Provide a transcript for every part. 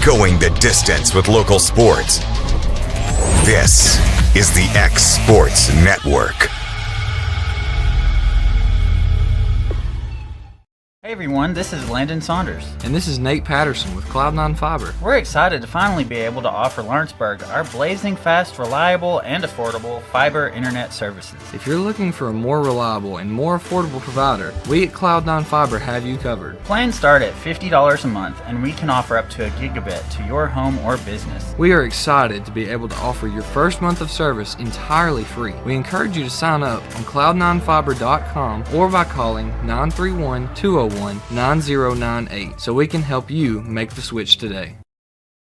Going the distance with local sports. This is the X Sports Network. Hey everyone, this is Landon Saunders. And this is Nate Patterson with Cloud9 Fiber. We're excited to finally be able to offer Lawrenceburg our blazing fast, reliable, and affordable fiber internet services. If you're looking for a more reliable and more affordable provider, we at Cloud9 Fiber have you covered. Plans start at $50 a month, and we can offer up to a gigabit to your home or business. We are excited to be able to offer your first month of service entirely free. We encourage you to sign up on cloud9fiber.com or by calling 931-201-9098 so we can help you make the switch today.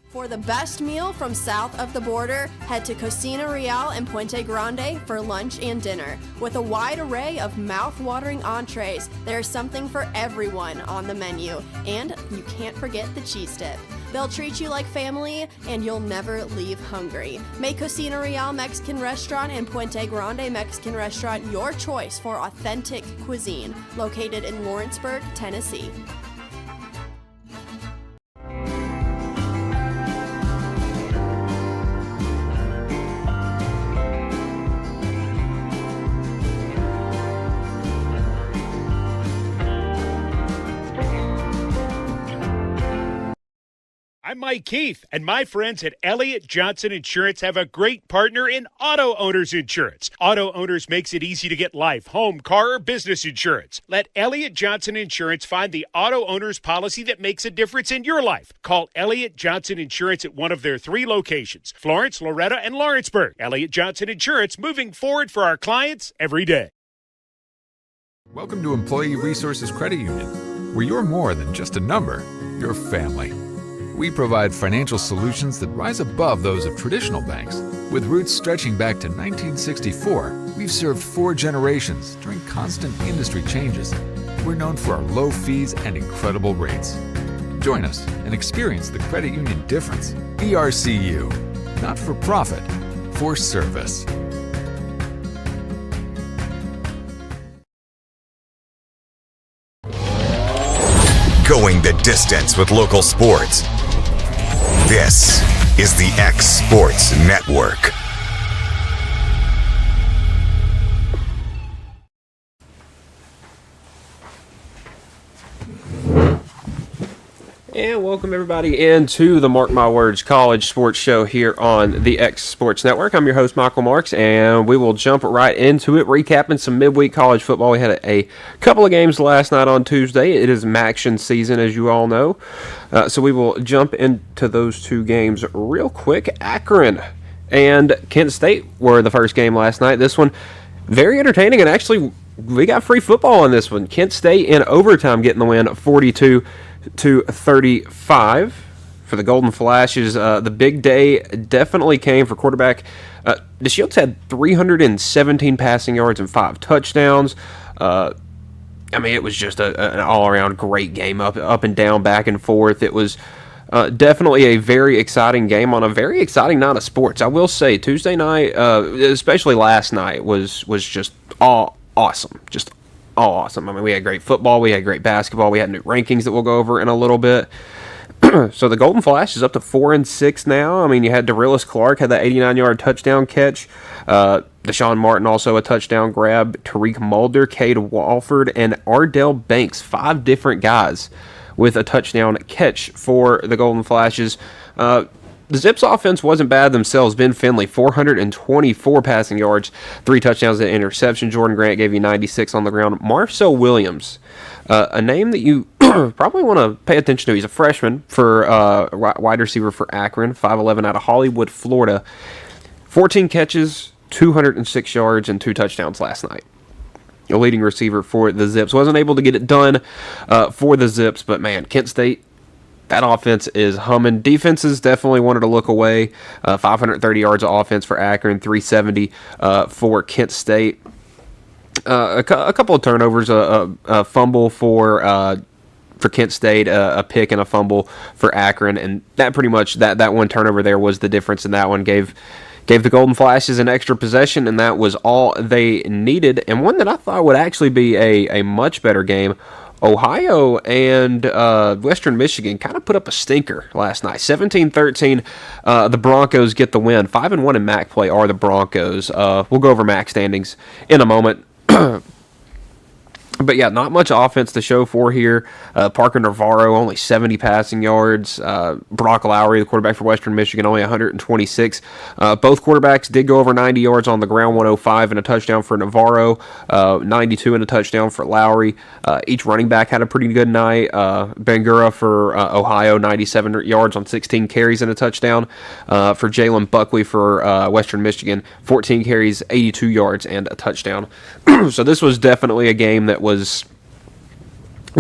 For the best meal from south of the border, head to Cocina Real in Puente Grande for lunch and dinner. With a wide array of mouth-watering entrees, there's something for everyone on the menu. And you can't forget the cheese dip. They'll treat you like family, and you'll never leave hungry. Make Cocina Real Mexican Restaurant and Puente Grande Mexican Restaurant your choice for authentic cuisine, located in Lawrenceburg, Tennessee. I'm Mike Keith, and my friends at Elliott Johnson Insurance have a great partner in Auto Owners Insurance. Auto Owners makes it easy to get life, home, car, or business insurance. Let Elliott Johnson Insurance find the Auto Owners policy that makes a difference in your life. Call Elliott Johnson Insurance at one of their 3 locations, Florence, Loretta, and Lawrenceburg. Elliott Johnson Insurance, moving forward for our clients every day. Welcome to Employee Resources Credit Union, where you're more than just a number, you're family. We provide financial solutions that rise above those of traditional banks. With roots stretching back to 1964, we've served 4 generations during constant industry changes. We're known for our low fees and incredible rates. Join us and experience the credit union difference. ERCU, not for profit, for service. Going the distance with local sports. This is the X Sports Network. And welcome everybody into the Mark My Words College Sports Show here on the X Sports Network. I'm your host Michael Marks, and we will jump right into it, recapping some midweek college football. We had a couple of games last night on Tuesday. It is Maction season, as you all know. So we will jump into those 2 games real quick. Akron and Kent State were the first game last night. This one, very entertaining, and actually we got free football on this one. Kent State in overtime getting the win, 42-35 for the Golden Flashes. The big day definitely came for quarterback. DeShields had 317 passing yards and 5 touchdowns. It was just an all-around great game, up and down, back and forth. It was definitely a very exciting game on a very exciting night of sports. I will say Tuesday night, especially last night, was just all awesome. Just all awesome. We had great football. We had great basketball. We had new rankings that we'll go over in a little bit. So the Golden Flash is up to 4-6 now. You had Darilus Clark had that 89-yard touchdown catch. Deshaun Martin also a touchdown grab. Tariq Mulder, Cade Walford, and Ardell Banks, 5 different guys with a touchdown catch for the Golden Flashes. The Zips offense wasn't bad themselves. Ben Finley, 424 passing yards, 3 touchdowns and an interception. Jordan Grant gave you 96 on the ground. Marcel Williams, a name that you probably want to pay attention to. He's a freshman for wide receiver for Akron, 5'11", out of Hollywood, Florida. 14 catches, 206 yards, and 2 touchdowns last night. A leading receiver for the Zips. Wasn't able to get it done for the Zips, but man, Kent State, that offense is humming. Defenses definitely wanted to look away. 530 yards of offense for Akron, 370 for Kent State. A couple of turnovers, a fumble for Kent State, a pick and a fumble for Akron, and that pretty much that one turnover there was the difference in that one. Gave the Golden Flashes an extra possession, and that was all they needed. And one that I thought would actually be a much better game Ohio and Western Michigan kind of put up a stinker last night. 17-13, the Broncos get the win. 5-1 in MAC play are the Broncos. We'll go over MAC standings in a moment. But yeah, not much offense to show for here. Parker Navarro, only 70 passing yards. Brock Lowry, the quarterback for Western Michigan, only 126. Both quarterbacks did go over 90 yards on the ground, 105 and a touchdown for Navarro, 92 and a touchdown for Lowry. Each running back had a pretty good night. Bangura for Ohio, 97 yards on 16 carries and a touchdown. For Jalen Buckley for Western Michigan, 14 carries, 82 yards and a touchdown. So this was definitely a game that was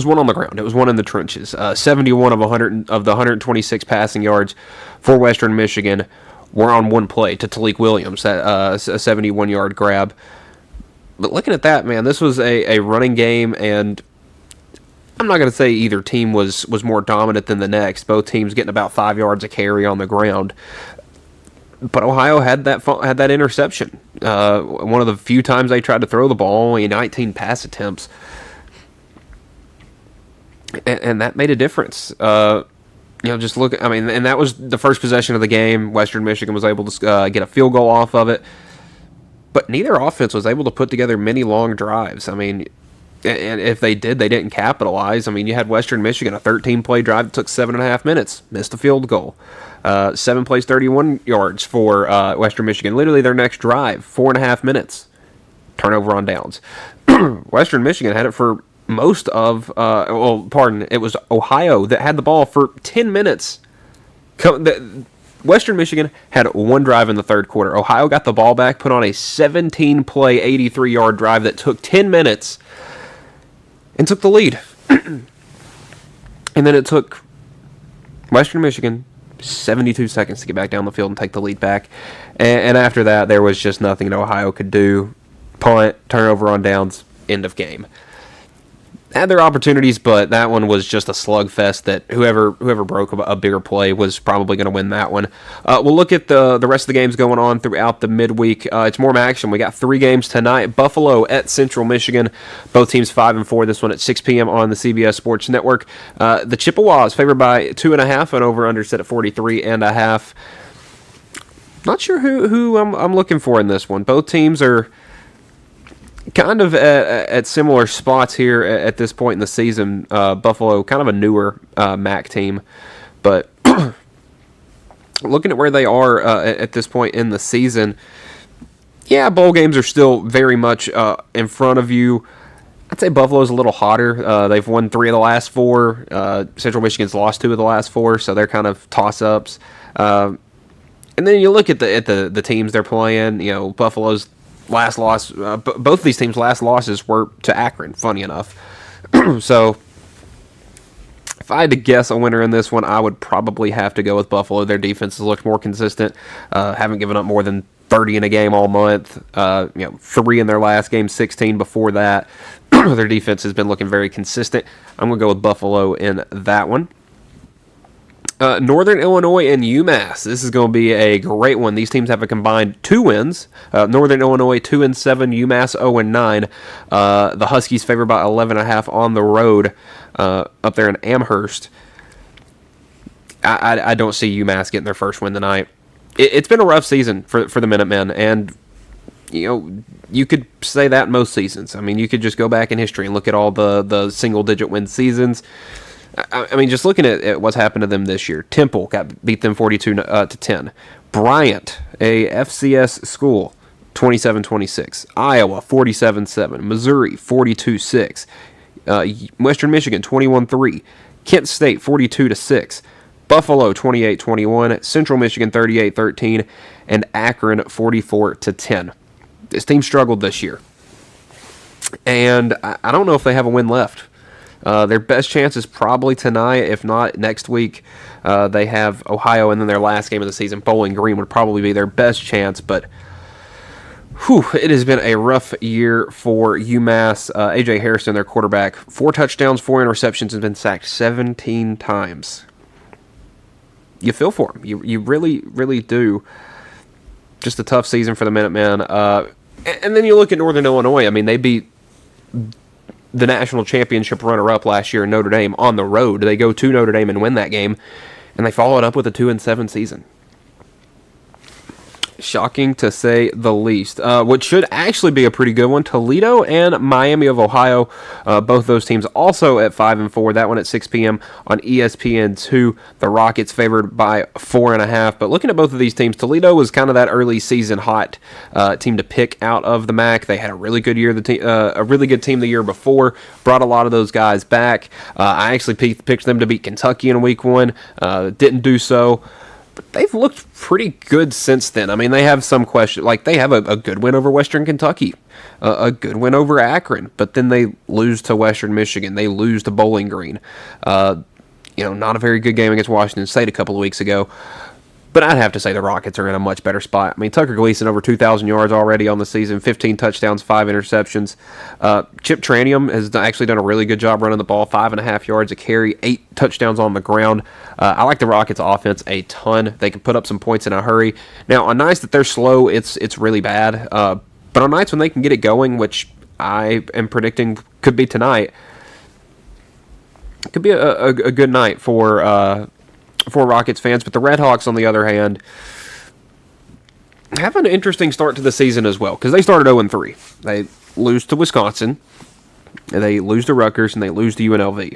one on the ground. It was one in the trenches. 71 of the 126 passing yards for Western Michigan were on one play to Talik Williams, a 71-yard grab. But looking at that, man, this was a running game, and I'm not going to say either team was more dominant than the next. Both teams getting about 5 yards a carry on the ground. But Ohio had that interception. One of the few times they tried to throw the ball, only 19 pass attempts. And that made a difference. Just look. I mean, and that was the first possession of the game. Western Michigan was able to get a field goal off of it, but neither offense was able to put together many long drives. I mean, and if they did, they didn't capitalize. I mean, you had Western Michigan, a 13-play drive that took 7.5 minutes, missed a field goal. 7 plays, 31 yards for Western Michigan. Literally their next drive, 4.5 minutes. Turnover on downs. Western Michigan had it for most of, it was Ohio that had the ball for 10 minutes. Western Michigan had one drive in the third quarter. Ohio got the ball back, put on a 17-play, 83-yard drive that took 10 minutes and took the lead. And then it took Western Michigan 72 seconds to get back down the field and take the lead back. And after that, there was just nothing that Ohio could do. Punt, turnover on downs, end of game. Had their opportunities, but that one was just a slugfest that whoever broke a bigger play was probably going to win that one. We'll look at the rest of the games going on throughout the midweek. It's more action. We got 3 games tonight. Buffalo at Central Michigan. Both teams 5-4. This one at 6 p.m. on the CBS Sports Network. The Chippewas favored by 2.5 and over-under set at 43.5. Not sure who I'm looking for in this one. Both teams are kind of at similar spots here at this point in the season. Buffalo, kind of a newer MAC team, but looking at where they are at this point in the season, yeah, bowl games are still very much in front of you. I'd say Buffalo's a little hotter. They've won 3 of the last 4. Central Michigan's lost 2 of the last 4, so they're kind of toss-ups. And then you look at the teams they're playing. You know, Buffalo's last loss, both of these teams' last losses were to Akron, funny enough. So, if I had to guess a winner in this one, I would probably have to go with Buffalo. Their defense has looked more consistent, haven't given up more than 30 in a game all month. 3 in their last game, 16 before that. Their defense has been looking very consistent. I'm going to go with Buffalo in that one. Northern Illinois and UMass. This is going to be a great one. These teams have a combined 2 wins. Northern Illinois 2-7, UMass 0-9. The Huskies favored by 11.5 on the road up there in Amherst. I don't see UMass getting their first win tonight. It's been a rough season for the Minutemen, and you could say that most seasons. I mean, you could just go back in history and look at all the single-digit win seasons. I mean, just looking at what's happened to them this year. Temple beat them 42-10. Bryant, a FCS school, 27-26. Iowa, 47-7. Missouri, 42-6. Western Michigan, 21-3. Kent State, 42-6. Buffalo, 28-21. Central Michigan, 38-13. And Akron, 44-10. This team struggled this year. And I don't know if they have a win left. Their best chance is probably tonight, if not next week. They have Ohio, and then their last game of the season, Bowling Green, would probably be their best chance. But it has been a rough year for UMass. A.J. Harrison, their quarterback, 4 touchdowns, 4 interceptions, and been sacked 17 times. You feel for him. You really, really do. Just a tough season for the Minutemen. And then you look at Northern Illinois. I mean, they beat the national championship runner-up last year in Notre Dame on the road. They go to Notre Dame and win that game, and they follow it up with a 2-7 season. Shocking to say the least. What should actually be a pretty good one, Toledo and Miami of Ohio. Both those teams also at 5-4. That one at 6 p.m. on ESPN2. The Rockets favored by 4.5. But looking at both of these teams, Toledo was kind of that early season hot team to pick out of the MAC. They had a really good year, a really good team the year before. Brought a lot of those guys back. I actually picked them to beat Kentucky in week 1. Didn't do so. But they've looked pretty good since then. I mean, they have some question. Like, they have a good win over Western Kentucky, a good win over Akron, but then they lose to Western Michigan. They lose to Bowling Green. Not a very good game against Washington State a couple of weeks ago. But I'd have to say the Rockets are in a much better spot. I mean, Tucker Gleason over 2,000 yards already on the season, 15 touchdowns, 5 interceptions. Chip Tranium has actually done a really good job running the ball, 5.5 yards a carry, 8 touchdowns on the ground. I like the Rockets' offense a ton. They can put up some points in a hurry. Now, on nights that they're slow, it's really bad. But on nights when they can get it going, which I am predicting could be tonight, it could be a good night for Rockets fans. But the Redhawks, on the other hand, have an interesting start to the season as well, because they started 0-3. They lose to Wisconsin, and they lose to Rutgers, and they lose to UNLV.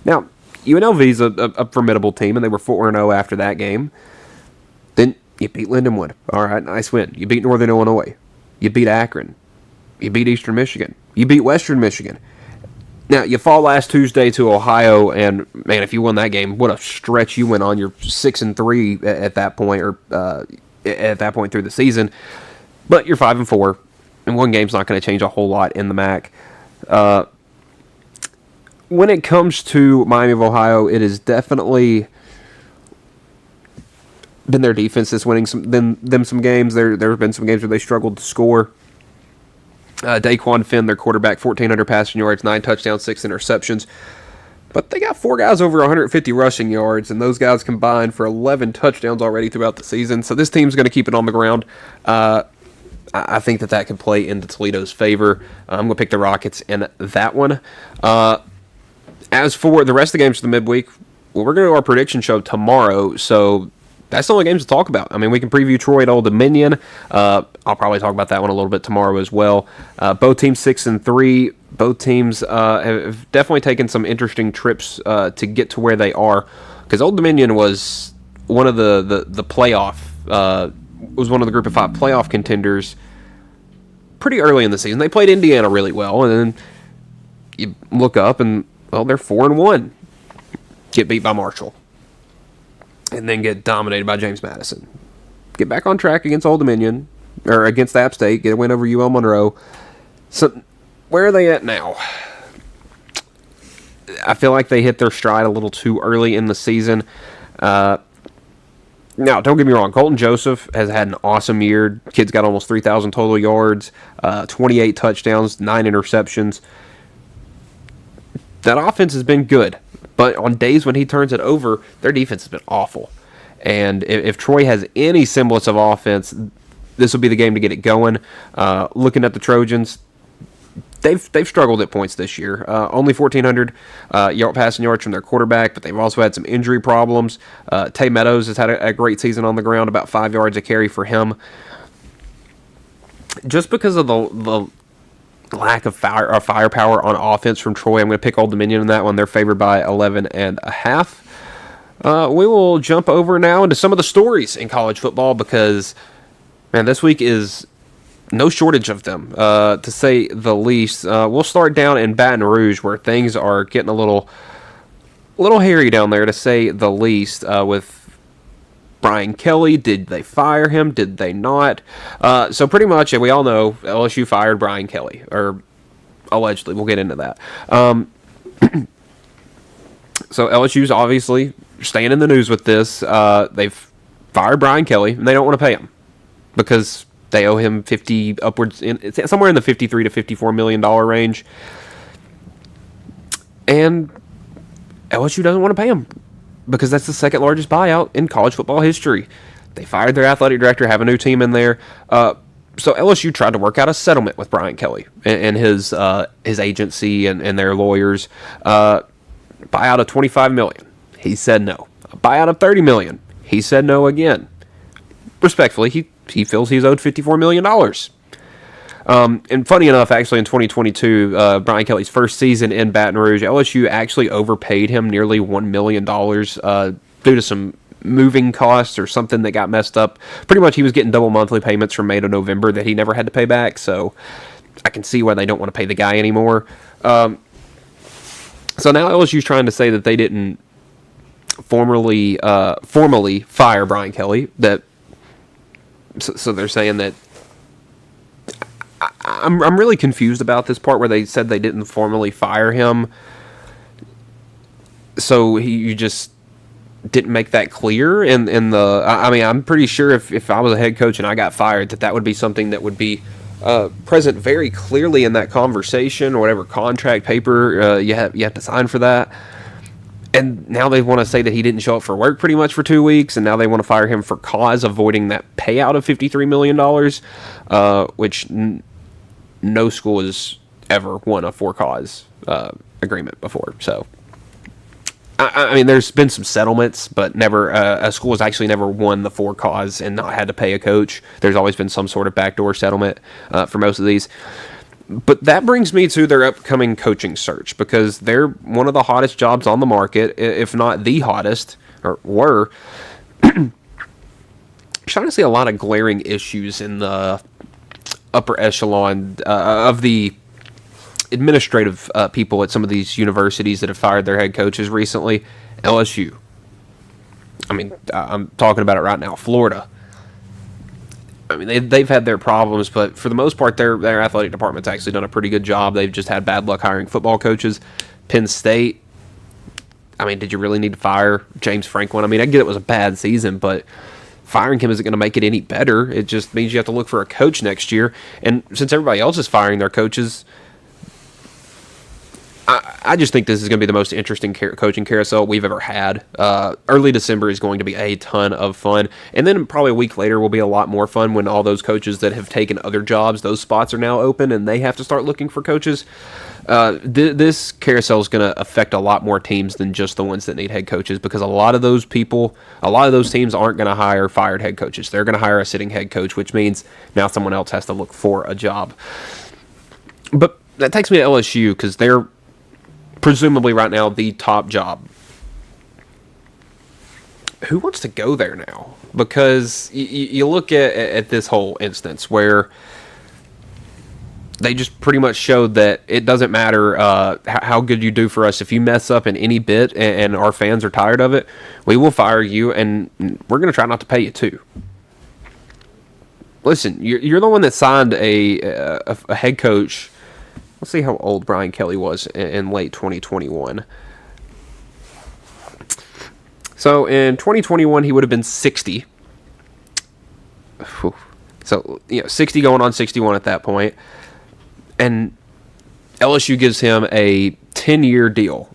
Now, UNLV is a formidable team, and they were 4-0 after that game. Then you beat Lindenwood. All right, nice win. You beat Northern Illinois. You beat Akron. You beat Eastern Michigan. You beat Western Michigan. Now, you fall last Tuesday to Ohio, and, man, if you won that game, what a stretch you went on. You're 6-3 at that point, or at that point through the season. But you're 5-4, and one game's not going to change a whole lot in the MAC. When it comes to Miami of Ohio, it has definitely been their defense that's winning some games. There have been some games where they struggled to score. Daquan Finn, their quarterback, 1,400 passing yards, 9 touchdowns, 6 interceptions. But they got 4 guys over 150 rushing yards, and those guys combined for 11 touchdowns already throughout the season. So this team's going to keep it on the ground. I think that could play into Toledo's favor. I'm going to pick the Rockets in that one. As for the rest of the games for the midweek, well, we're going to do our prediction show tomorrow, so that's the only games to talk about. I mean, we can preview Troy at Old Dominion. I'll probably talk about that one a little bit tomorrow as well. Both teams 6-3. Both teams have definitely taken some interesting trips to get to where they are. Because Old Dominion was one of the playoff, was one of the Group of 5 playoff contenders pretty early in the season. They played Indiana really well, and then you look up and, well, they're 4-1. Get beat by Marshall. And then get dominated by James Madison. Get back on track against Old Dominion, or against App State, get a win over UL Monroe. So, where are they at now? I feel like they hit their stride a little too early in the season. Now, don't get me wrong, Colton Joseph has had an awesome year. Kid's got almost 3,000 total yards, 28 touchdowns, 9 interceptions. That offense has been good. But on days when he turns it over, their defense has been awful. And if Troy has any semblance of offense, this will be the game to get it going. Looking at the Trojans, they've struggled at points this year. Only 1,400 passing yards from their quarterback, but they've also had some injury problems. Tay Meadows has had a great season on the ground, about 5 yards a carry for him. Just because of the lack of firepower on offense from Troy, I'm going to pick Old Dominion in that one. They're favored by 11.5. We will jump over now into some of the stories in college football because, man, this week is no shortage of them, to say the least. We'll start down in Baton Rouge, where things are getting a little hairy down there, to say the least, with Brian Kelly. Did they fire him? Did they not? So pretty much, we all know LSU fired Brian Kelly, or allegedly. We'll get into that. So LSU's obviously staying in the news with this. They've fired Brian Kelly, and they don't want to pay him because they owe him somewhere in the $53 to $54 million range, and LSU doesn't want to pay him, because that's the second largest buyout in college football history. They fired their athletic director, have a new team in there. So LSU tried to work out a settlement with Brian Kelly and his agency and their lawyers. Buyout of $25 million. He said no. A buyout of $30 million. He said no again. Respectfully, he feels he's owed $54 million. And funny enough, actually, in 2022, Brian Kelly's first season in Baton Rouge, LSU actually overpaid him nearly $1 million due to some moving costs or something that got messed up. Pretty much he was getting double monthly payments from May to November that he never had to pay back, so I can see why they don't want to pay the guy anymore. So now LSU's trying to say that they didn't formally fire Brian Kelly. So they're saying that I'm really confused about this part where they said they didn't formally fire him. So you just didn't make that clear I'm pretty sure if I was a head coach and I got fired, that would be something that would be present very clearly in that conversation or whatever contract paper you have to sign for that. And now they want to say that he didn't show up for work pretty much for 2 weeks, and now they want to fire him for cause avoiding that payout of $53 million, which no school has ever won a for-cause agreement before. So I mean, there's been some settlements, but never a school has actually never won the for cause and not had to pay a coach. There's always been some sort of backdoor settlement for most of these. But that brings me to their upcoming coaching search, because they're one of the hottest jobs on the market, if not the hottest, or were. Trying to see a lot of glaring issues in the upper echelon of the administrative people at some of these universities that have fired their head coaches recently. LSU. I mean, I'm talking about it right now. Florida. I mean, they've had their problems, but for the most part, their athletic department's actually done a pretty good job. They've just had bad luck hiring football coaches. Penn State. I mean, did you really need to fire James Franklin? I mean, I get it was a bad season, but firing him isn't going to make it any better. It just means you have to look for a coach next year. And since everybody else is firing their coaches, I just think this is going to be the most interesting coaching carousel we've ever had. Early December is going to be a ton of fun. And then probably a week later will be a lot more fun when all those coaches that have taken other jobs, those spots are now open and they have to start looking for coaches. This carousel is going to affect a lot more teams than just the ones that need head coaches, because a lot of those teams aren't going to hire fired head coaches. They're going to hire a sitting head coach, which means now someone else has to look for a job. But that takes me to LSU, because they're presumably right now the top job. Who wants to go there now? Because you look at this whole instance where they just pretty much showed that it doesn't matter how good you do for us. If you mess up in any bit and our fans are tired of it, we will fire you, and we're going to try not to pay you too. Listen, you're the one that signed a head coach. Let's see how old Brian Kelly was in late 2021. So in 2021, he would have been 60. So, 60 going on 61 at that point. And LSU gives him a 10-year deal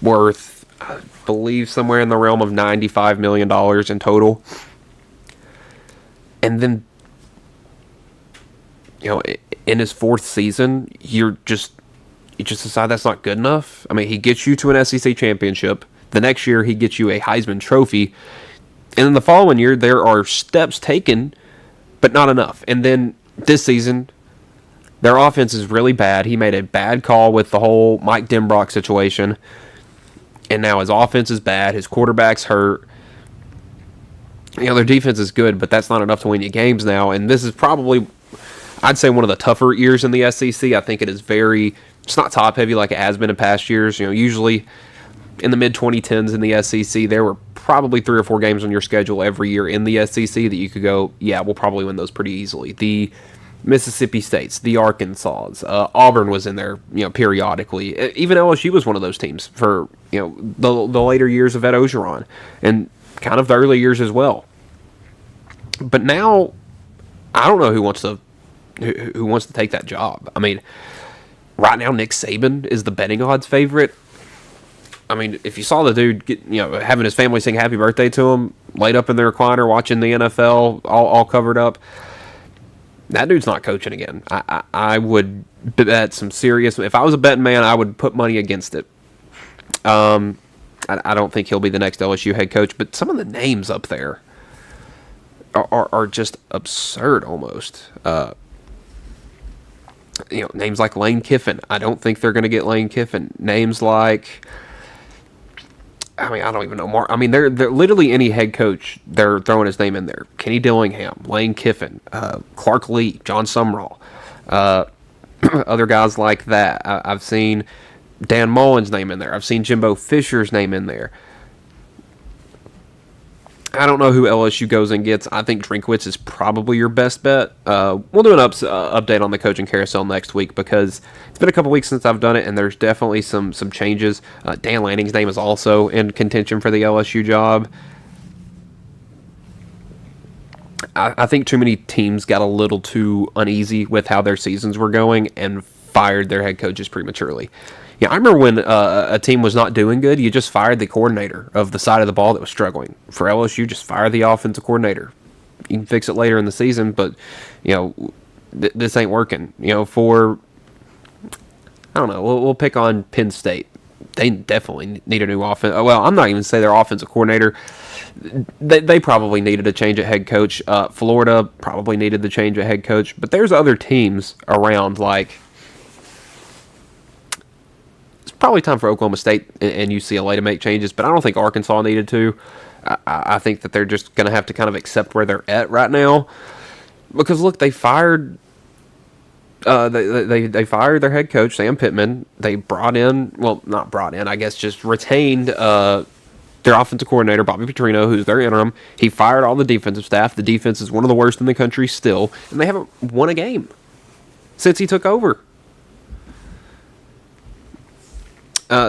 worth, I believe, somewhere in the realm of $95 million in total. And then, in his fourth season, you just decide that's not good enough. I mean, he gets you to an SEC championship. The next year, he gets you a Heisman Trophy. And then the following year, there are steps taken, but not enough. And then this season, their offense is really bad. He made a bad call with the whole Mike Denbrock situation. And now his offense is bad. His quarterback's hurt. Their defense is good, but that's not enough to win you games now. And this is probably, I'd say, one of the tougher years in the SEC. I think it's not top-heavy like it has been in past years. Usually in the mid-2010s in the SEC, there were probably 3 or 4 games on your schedule every year in the SEC that you could go, yeah, we'll probably win those pretty easily. The Mississippi States, the Arkansas, Auburn was in there, periodically. Even LSU was one of those teams for, the later years of Ed Ogeron and kind of the early years as well. But now, I don't know who wants to take that job. I mean, right now Nick Saban is the betting odds favorite. I mean, if you saw the dude having his family sing happy birthday to him, laid up in the recliner watching the NFL, all covered up, that dude's not coaching again. I would bet some serious. If I was a betting man, I would put money against it. I don't think he'll be the next LSU head coach, but some of the names up there are just absurd almost. Names like Lane Kiffin. I don't think they're going to get Lane Kiffin. Names like, I don't even know. They're literally any head coach, they're throwing his name in there. Kenny Dillingham, Lane Kiffin, Clark Lee, John Sumrall, other guys like that. I've seen Dan Mullen's name in there. I've seen Jimbo Fisher's name in there. I don't know who LSU goes and gets. I think Drinkwitz is probably your best bet. We'll do an update on the coaching carousel next week because it's been a couple weeks since I've done it, and there's definitely some changes. Dan Lanning's name is also in contention for the LSU job. I think too many teams got a little too uneasy with how their seasons were going and fired their head coaches prematurely. Yeah, I remember when a team was not doing good, you just fired the coordinator of the side of the ball that was struggling. For LSU, just fire the offensive coordinator. You can fix it later in the season, but this ain't working. For I don't know, we'll pick on Penn State. They definitely need a new offense. Well, I'm not even say their offensive coordinator. They probably needed a change at head coach. Florida probably needed the change at head coach. But there's other teams around like. Probably time for Oklahoma State and UCLA to make changes, but I don't think Arkansas needed to. I think that they're just going to have to kind of accept where they're at right now, because look, they fired they fired their head coach Sam Pittman. They just retained their offensive coordinator Bobby Petrino, who's their interim. He fired all the defensive staff. The defense is one of the worst in the country still, and they haven't won a game since he took over.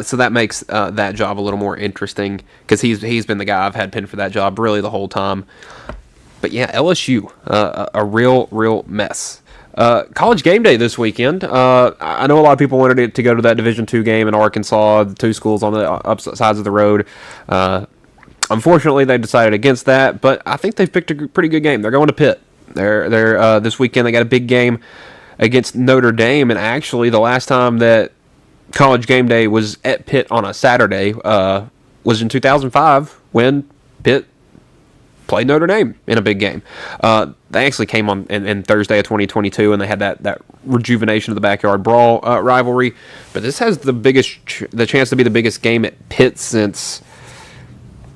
So that makes that job a little more interesting because he's been the guy I've had pinned for that job really the whole time. But yeah, LSU, a real mess. College game day this weekend. I know a lot of people wanted it to go to that Division II game in Arkansas, the two schools on the opposite sides of the road. Unfortunately, they decided against that, but I think they've picked a pretty good game. They're going to Pitt. They're this weekend. They got a big game against Notre Dame, and actually the last time that College game day was at Pitt on a Saturday was in 2005 when Pitt played Notre Dame in a big game. They actually came on in Thursday of 2022, and they had that rejuvenation of the backyard brawl rivalry. But this has the chance to be the biggest game at Pitt since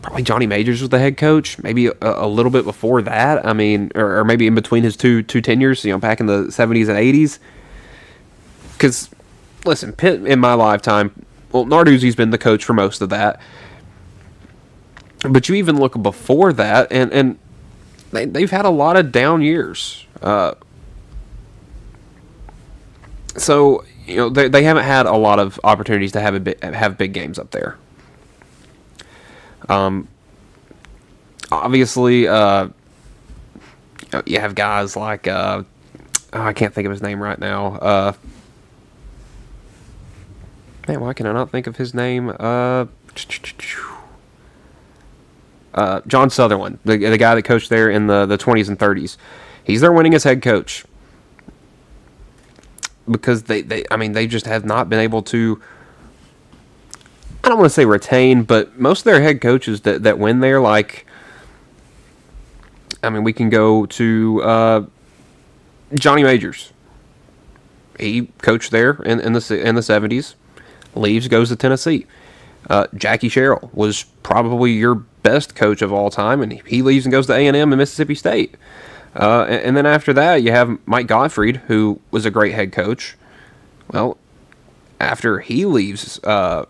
probably Johnny Majors was the head coach, maybe a little bit before that. Or maybe in between his two tenures, back in the 70s and 80s. Because listen, Pitt in my lifetime, well, Narduzzi's been the coach for most of that. But you even look before that, and they've had a lot of down years. So they haven't had a lot of opportunities to have big games up there. Obviously, you have guys like I can't think of his name right now. Man, why can I not think of his name? John Sutherland, the guy that coached there in the 20s and 30s. He's their winningest head coach because they just have not been able to, I don't want to say retain, but most of their head coaches that win there, like, we can go to Johnny Majors. He coached there in the 70s. Leaves, goes to Tennessee. Jackie Sherrill was probably your best coach of all time, and he leaves and goes to A&M and Mississippi State. And then after that, you have Mike Gottfried, who was a great head coach. Well, after he leaves, Pitt,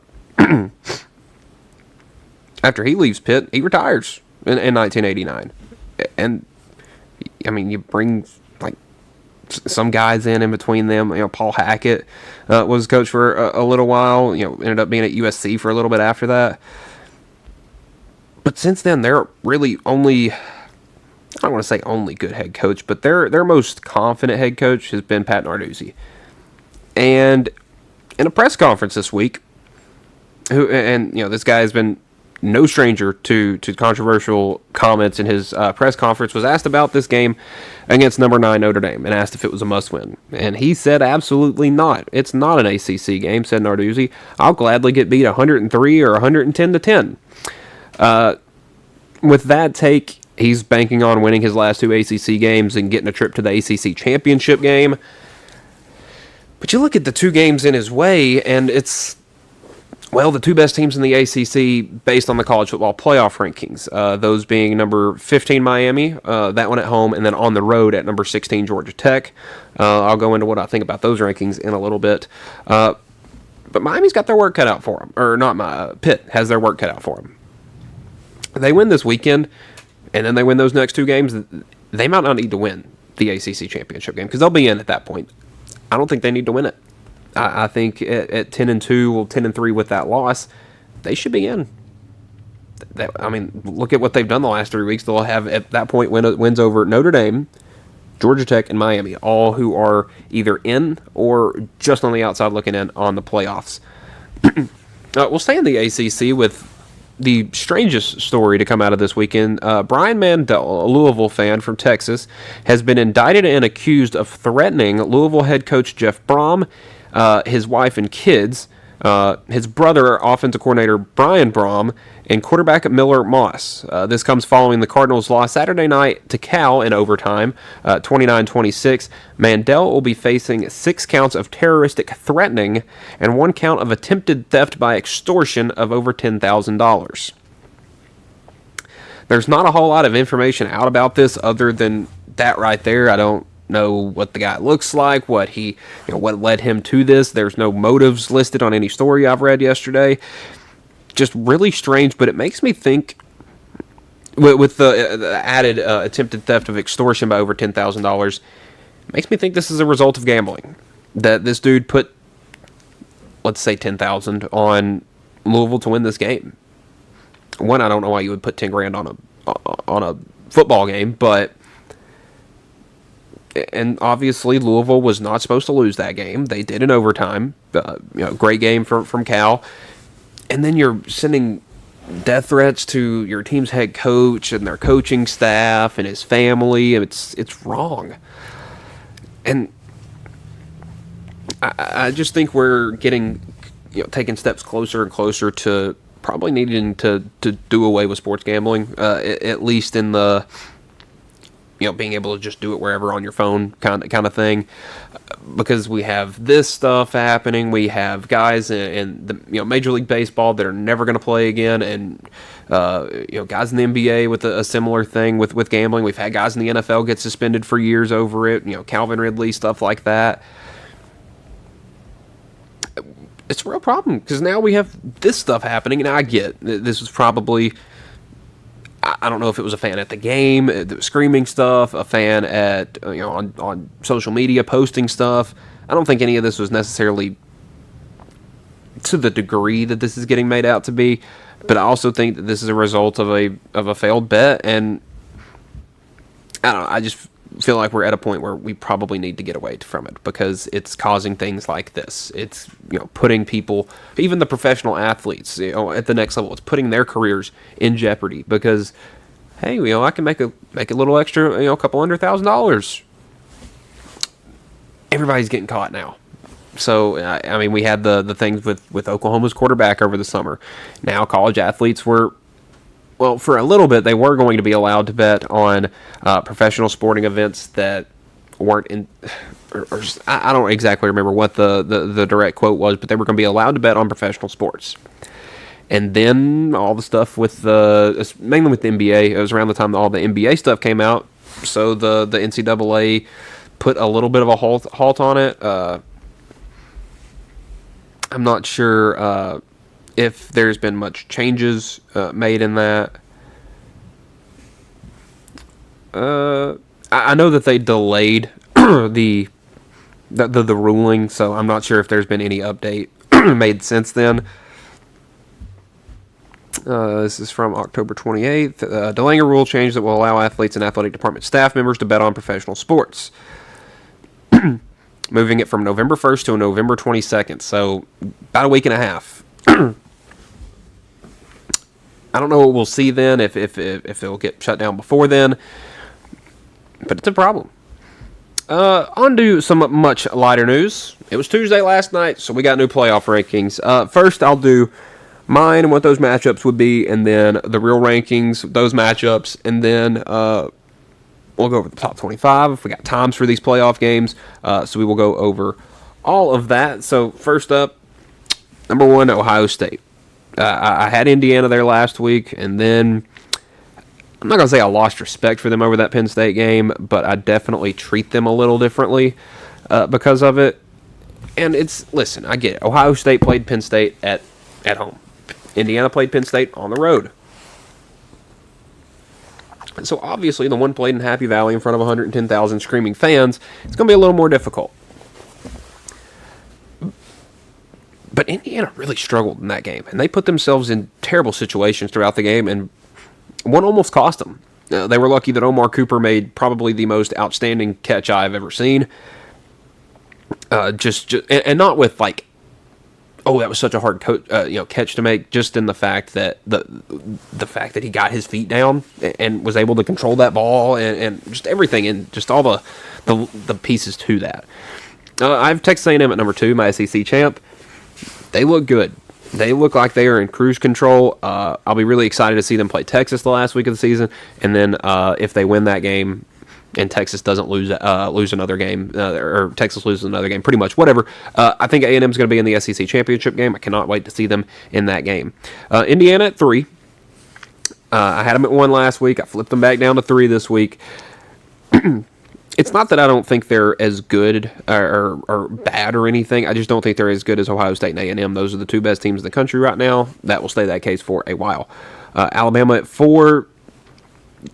he retires in 1989. And you bring some guys in between them. Paul Hackett was coach for a little while. Ended up being at USC for a little bit after that. But since then, they're really only, I don't want to say only good head coach, but their most confident head coach has been Pat Narduzzi. And in a press conference this week, this guy has been no stranger to controversial comments in his press conference, was asked about this game against number 9 Notre Dame and asked if it was a must-win. And he said absolutely not. It's not an ACC game, said Narduzzi. I'll gladly get beat 103 or 110 to 10. With that take, he's banking on winning his last 2 ACC games and getting a trip to the ACC championship game. But you look at the 2 games in his way, and it's, well, the 2 best teams in the ACC based on the college football playoff rankings. Those being number 15 Miami, that one at home, and then on the road at number 16 Georgia Tech. I'll go into what I think about those rankings in a little bit. But Miami's got their work cut out for them. Or not, Pitt has their work cut out for them. They win this weekend, and then they win those next 2 games. They might not need to win the ACC championship game because they'll be in at that point. I don't think they need to win it. I think at 10-2, well, 10-3 with that loss, they should be in. I mean, look at what they've done the last 3 weeks. They'll have, at that point, wins over Notre Dame, Georgia Tech, and Miami, all who are either in or just on the outside looking in on the playoffs. We'll stay in the ACC with the strangest story to come out of this weekend. Brian Mandel, a Louisville fan from Texas, has been indicted and accused of threatening Louisville head coach Jeff Brom, his wife and kids, his brother, offensive coordinator Brian Brom, and quarterback Miller Moss. This comes following the Cardinals' loss Saturday night to Cal in overtime, 29-26. Mandel will be facing 6 counts of terroristic threatening and 1 count of attempted theft by extortion of over $10,000. There's not a whole lot of information out about this other than that right there. I don't know what the guy looks like, what led him to this. There's no motives listed on any story I've read yesterday. Just really strange, but it makes me think, with the added attempted theft of extortion by over $10,000, makes me think this is a result of gambling. That this dude put, let's say, $10,000 on Louisville to win this game. One, I don't know why you would put $10,000 on a football game, but. And obviously, Louisville was not supposed to lose that game. They did in overtime. Great game from Cal. And then you're sending death threats to your team's head coach and their coaching staff and his family. It's wrong. And I just think we're getting, taking steps closer and closer to probably needing to do away with sports gambling, at least in the, being able to just do it wherever on your phone kind of thing, because we have this stuff happening. We have guys in the Major League Baseball that are never going to play again, and guys in the NBA with a similar thing with gambling. We've had guys in the NFL get suspended for years over it. Calvin Ridley, stuff like that. It's a real problem because now we have this stuff happening, and I get this was probably. I don't know if it was a fan at the game, the screaming stuff, a fan at on social media posting stuff. I don't think any of this was necessarily to the degree that this is getting made out to be, but I also think that this is a result of a failed bet, and I don't know. I just feel like we're at a point where we probably need to get away from it because it's causing things like this. It's putting people, even the professional athletes, at the next level. It's putting their careers in jeopardy because, hey, I can make a little extra, a couple $100,000. Everybody's getting caught now. So I mean, we had the things with Oklahoma's quarterback over the summer. Now college athletes were. Well, for a little bit, they were going to be allowed to bet on professional sporting events that weren't in. Or I don't exactly remember what the direct quote was, but they were going to be allowed to bet on professional sports. And then all the stuff with mainly with the NBA, it was around the time that all the NBA stuff came out. So the NCAA put a little bit of a halt on it. I'm not sure. If there's been much changes made in that. I know that they delayed the ruling, so I'm not sure if there's been any update made since then. This is from October 28th. Delaying a rule change that will allow athletes and athletic department staff members to bet on professional sports. Moving it from November 1st to November 22nd, so about a week and a half. I don't know what we'll see then, if it'll get shut down before then, but it's a problem. On to some much lighter news. It was Tuesday last night, so we got new playoff rankings. First, I'll do mine and what those matchups would be, and then the real rankings, those matchups, and then we'll go over the top 25 if we got times for these playoff games. So we will go over all of that. So first up, number 1, Ohio State. I had Indiana there last week, and then I'm not going to say I lost respect for them over that Penn State game, but I definitely treat them a little differently because of it. And listen, I get it. Ohio State played Penn State at home. Indiana played Penn State on the road. So obviously the one played in Happy Valley in front of 110,000 screaming fans. It's going to be a little more difficult. But Indiana really struggled in that game, and they put themselves in terrible situations throughout the game, and one almost cost them. They were lucky that Omar Cooper made probably the most outstanding catch I've ever seen. And not with like, oh, that was such a hard catch to make. Just in the fact that the fact that he got his feet down and was able to control that ball and just everything and just all the pieces to that. I have Texas A&M at number 2, my SEC champ. They look good. They look like they are in cruise control. I'll be really excited to see them play Texas the last week of the season, and then if they win that game and Texas doesn't lose another game, or Texas loses another game, pretty much whatever. I think A&M is going to be in the SEC championship game. I cannot wait to see them in that game. Indiana at 3. I had them at 1 last week. I flipped them back down to 3 this week. It's not that I don't think they're as good or bad or anything. I just don't think they're as good as Ohio State and A&M. Those are the 2 best teams in the country right now. That will stay that case for a while. Alabama at 4.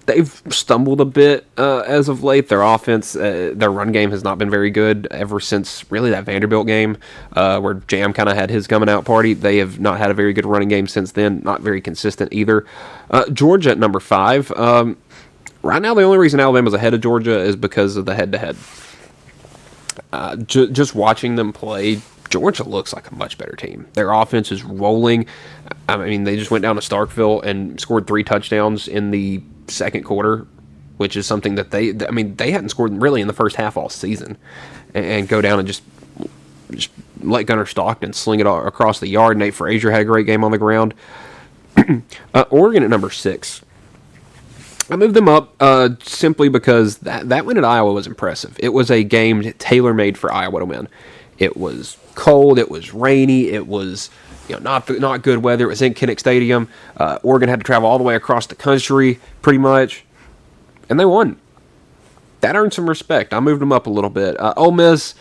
They've stumbled a bit as of late. Their offense, their run game has not been very good ever since really that Vanderbilt game where Jam kind of had his coming out party. They have not had a very good running game since then. Not very consistent either. Georgia at number 5. Right now, the only reason Alabama's ahead of Georgia is because of the head-to-head. Just watching them play, Georgia looks like a much better team. Their offense is rolling. I mean, they just went down to Starkville and scored 3 touchdowns in the second quarter, which is something that they hadn't scored really in the first half all season. And go down and just let Gunnar Stockton sling it all across the yard. Nate Frazier had a great game on the ground. Oregon at number 6. I moved them up simply because that win at Iowa was impressive. It was a game tailor-made for Iowa to win. It was cold. It was rainy. It was not good weather. It was in Kinnick Stadium. Oregon had to travel all the way across the country pretty much, and they won. That earned some respect. I moved them up a little bit. Ole Miss,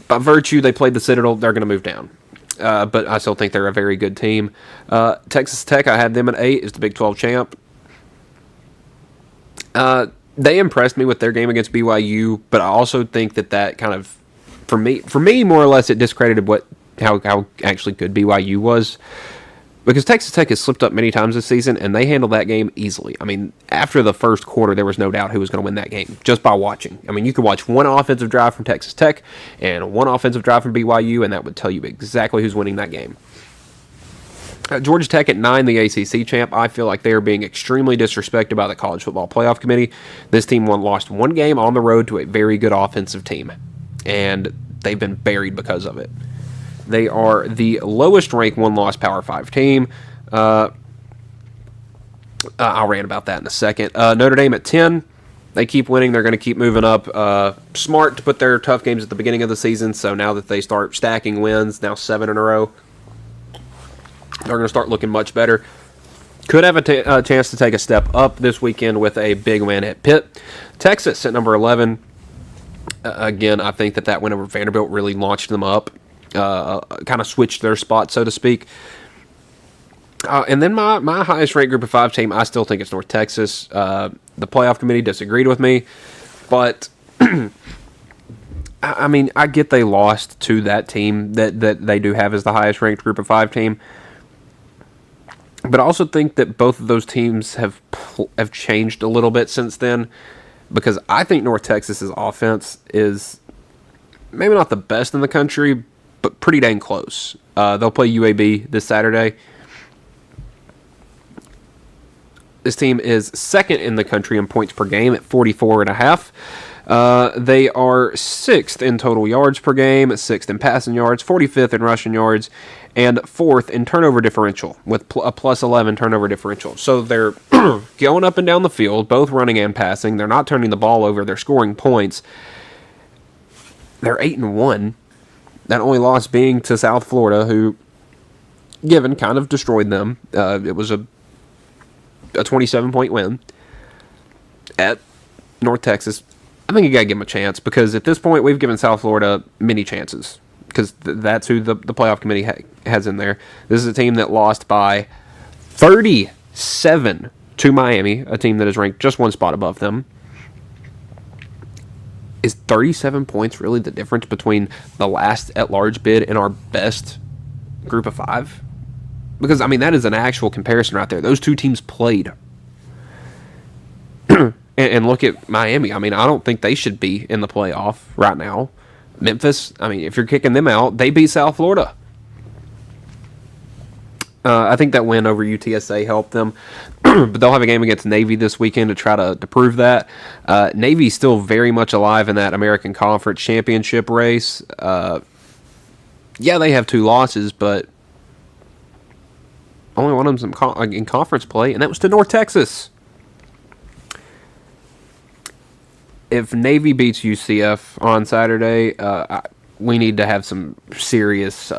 by virtue, they played the Citadel. They're going to move down. But I still think they're a very good team. Texas Tech, I had them at 8, is the Big 12 champ. They impressed me with their game against BYU, but I also think that kind of, for me, more or less, it discredited how actually good BYU was, because Texas Tech has slipped up many times this season, and they handled that game easily. I mean, after the first quarter, there was no doubt who was going to win that game just by watching. I mean, you could watch one offensive drive from Texas Tech and one offensive drive from BYU, and that would tell you exactly who's winning that game. Georgia Tech at 9, the ACC champ. I feel like they are being extremely disrespected by the College Football Playoff Committee. This team lost 1 game on the road to a very good offensive team, and they've been buried because of it. They are the lowest ranked 1-loss Power 5 team. I'll rant about that in a second. Notre Dame at 10. They keep winning. They're going to keep moving up. Smart to put their tough games at the beginning of the season, so now that they start stacking wins, now 7 in a row, they're going to start looking much better. Could have a chance to take a step up this weekend with a big win at Pitt. Texas at number 11. Again, I think that win over Vanderbilt really launched them up. Kind of switched their spot, so to speak. And then my highest ranked Group of 5 team, I still think it's North Texas. The playoff committee disagreed with me, but I mean, I get they lost to that team that they do have as the highest ranked Group of 5 team. But I also think that both of those teams have changed a little bit since then, because I think North Texas's offense is maybe not the best in the country, but pretty dang close. They'll play UAB this Saturday. This team is second in the country in points per game at 44.5. They are 6th in total yards per game, 6th in passing yards, 45th in rushing yards, and 4th in turnover differential with a plus 11 turnover differential. So they're going up and down the field, both running and passing. They're not turning the ball over. They're scoring points. They're 8-1. That only loss being to South Florida, who, given, kind of destroyed them. It was a 27-point win at North Texas. I think you got to give them a chance because at this point we've given South Florida many chances because that's who the playoff committee has in there. This is a team that lost by 37 to Miami, a team that is ranked just one spot above them. Is 37 points really the difference between the last at-large bid and our best group of 5? Because, I mean, that is an actual comparison right there. Those two teams played. and look at Miami. I mean, I don't think they should be in the playoff right now. Memphis, I mean, if you're kicking them out, they beat South Florida. I think that win over UTSA helped them. But they'll have a game against Navy this weekend to try to prove that. Navy's still very much alive in that American Conference Championship race. Yeah, they have 2 losses, but only one of them in conference play, and that was to North Texas. If Navy beats UCF on Saturday, we need to have some serious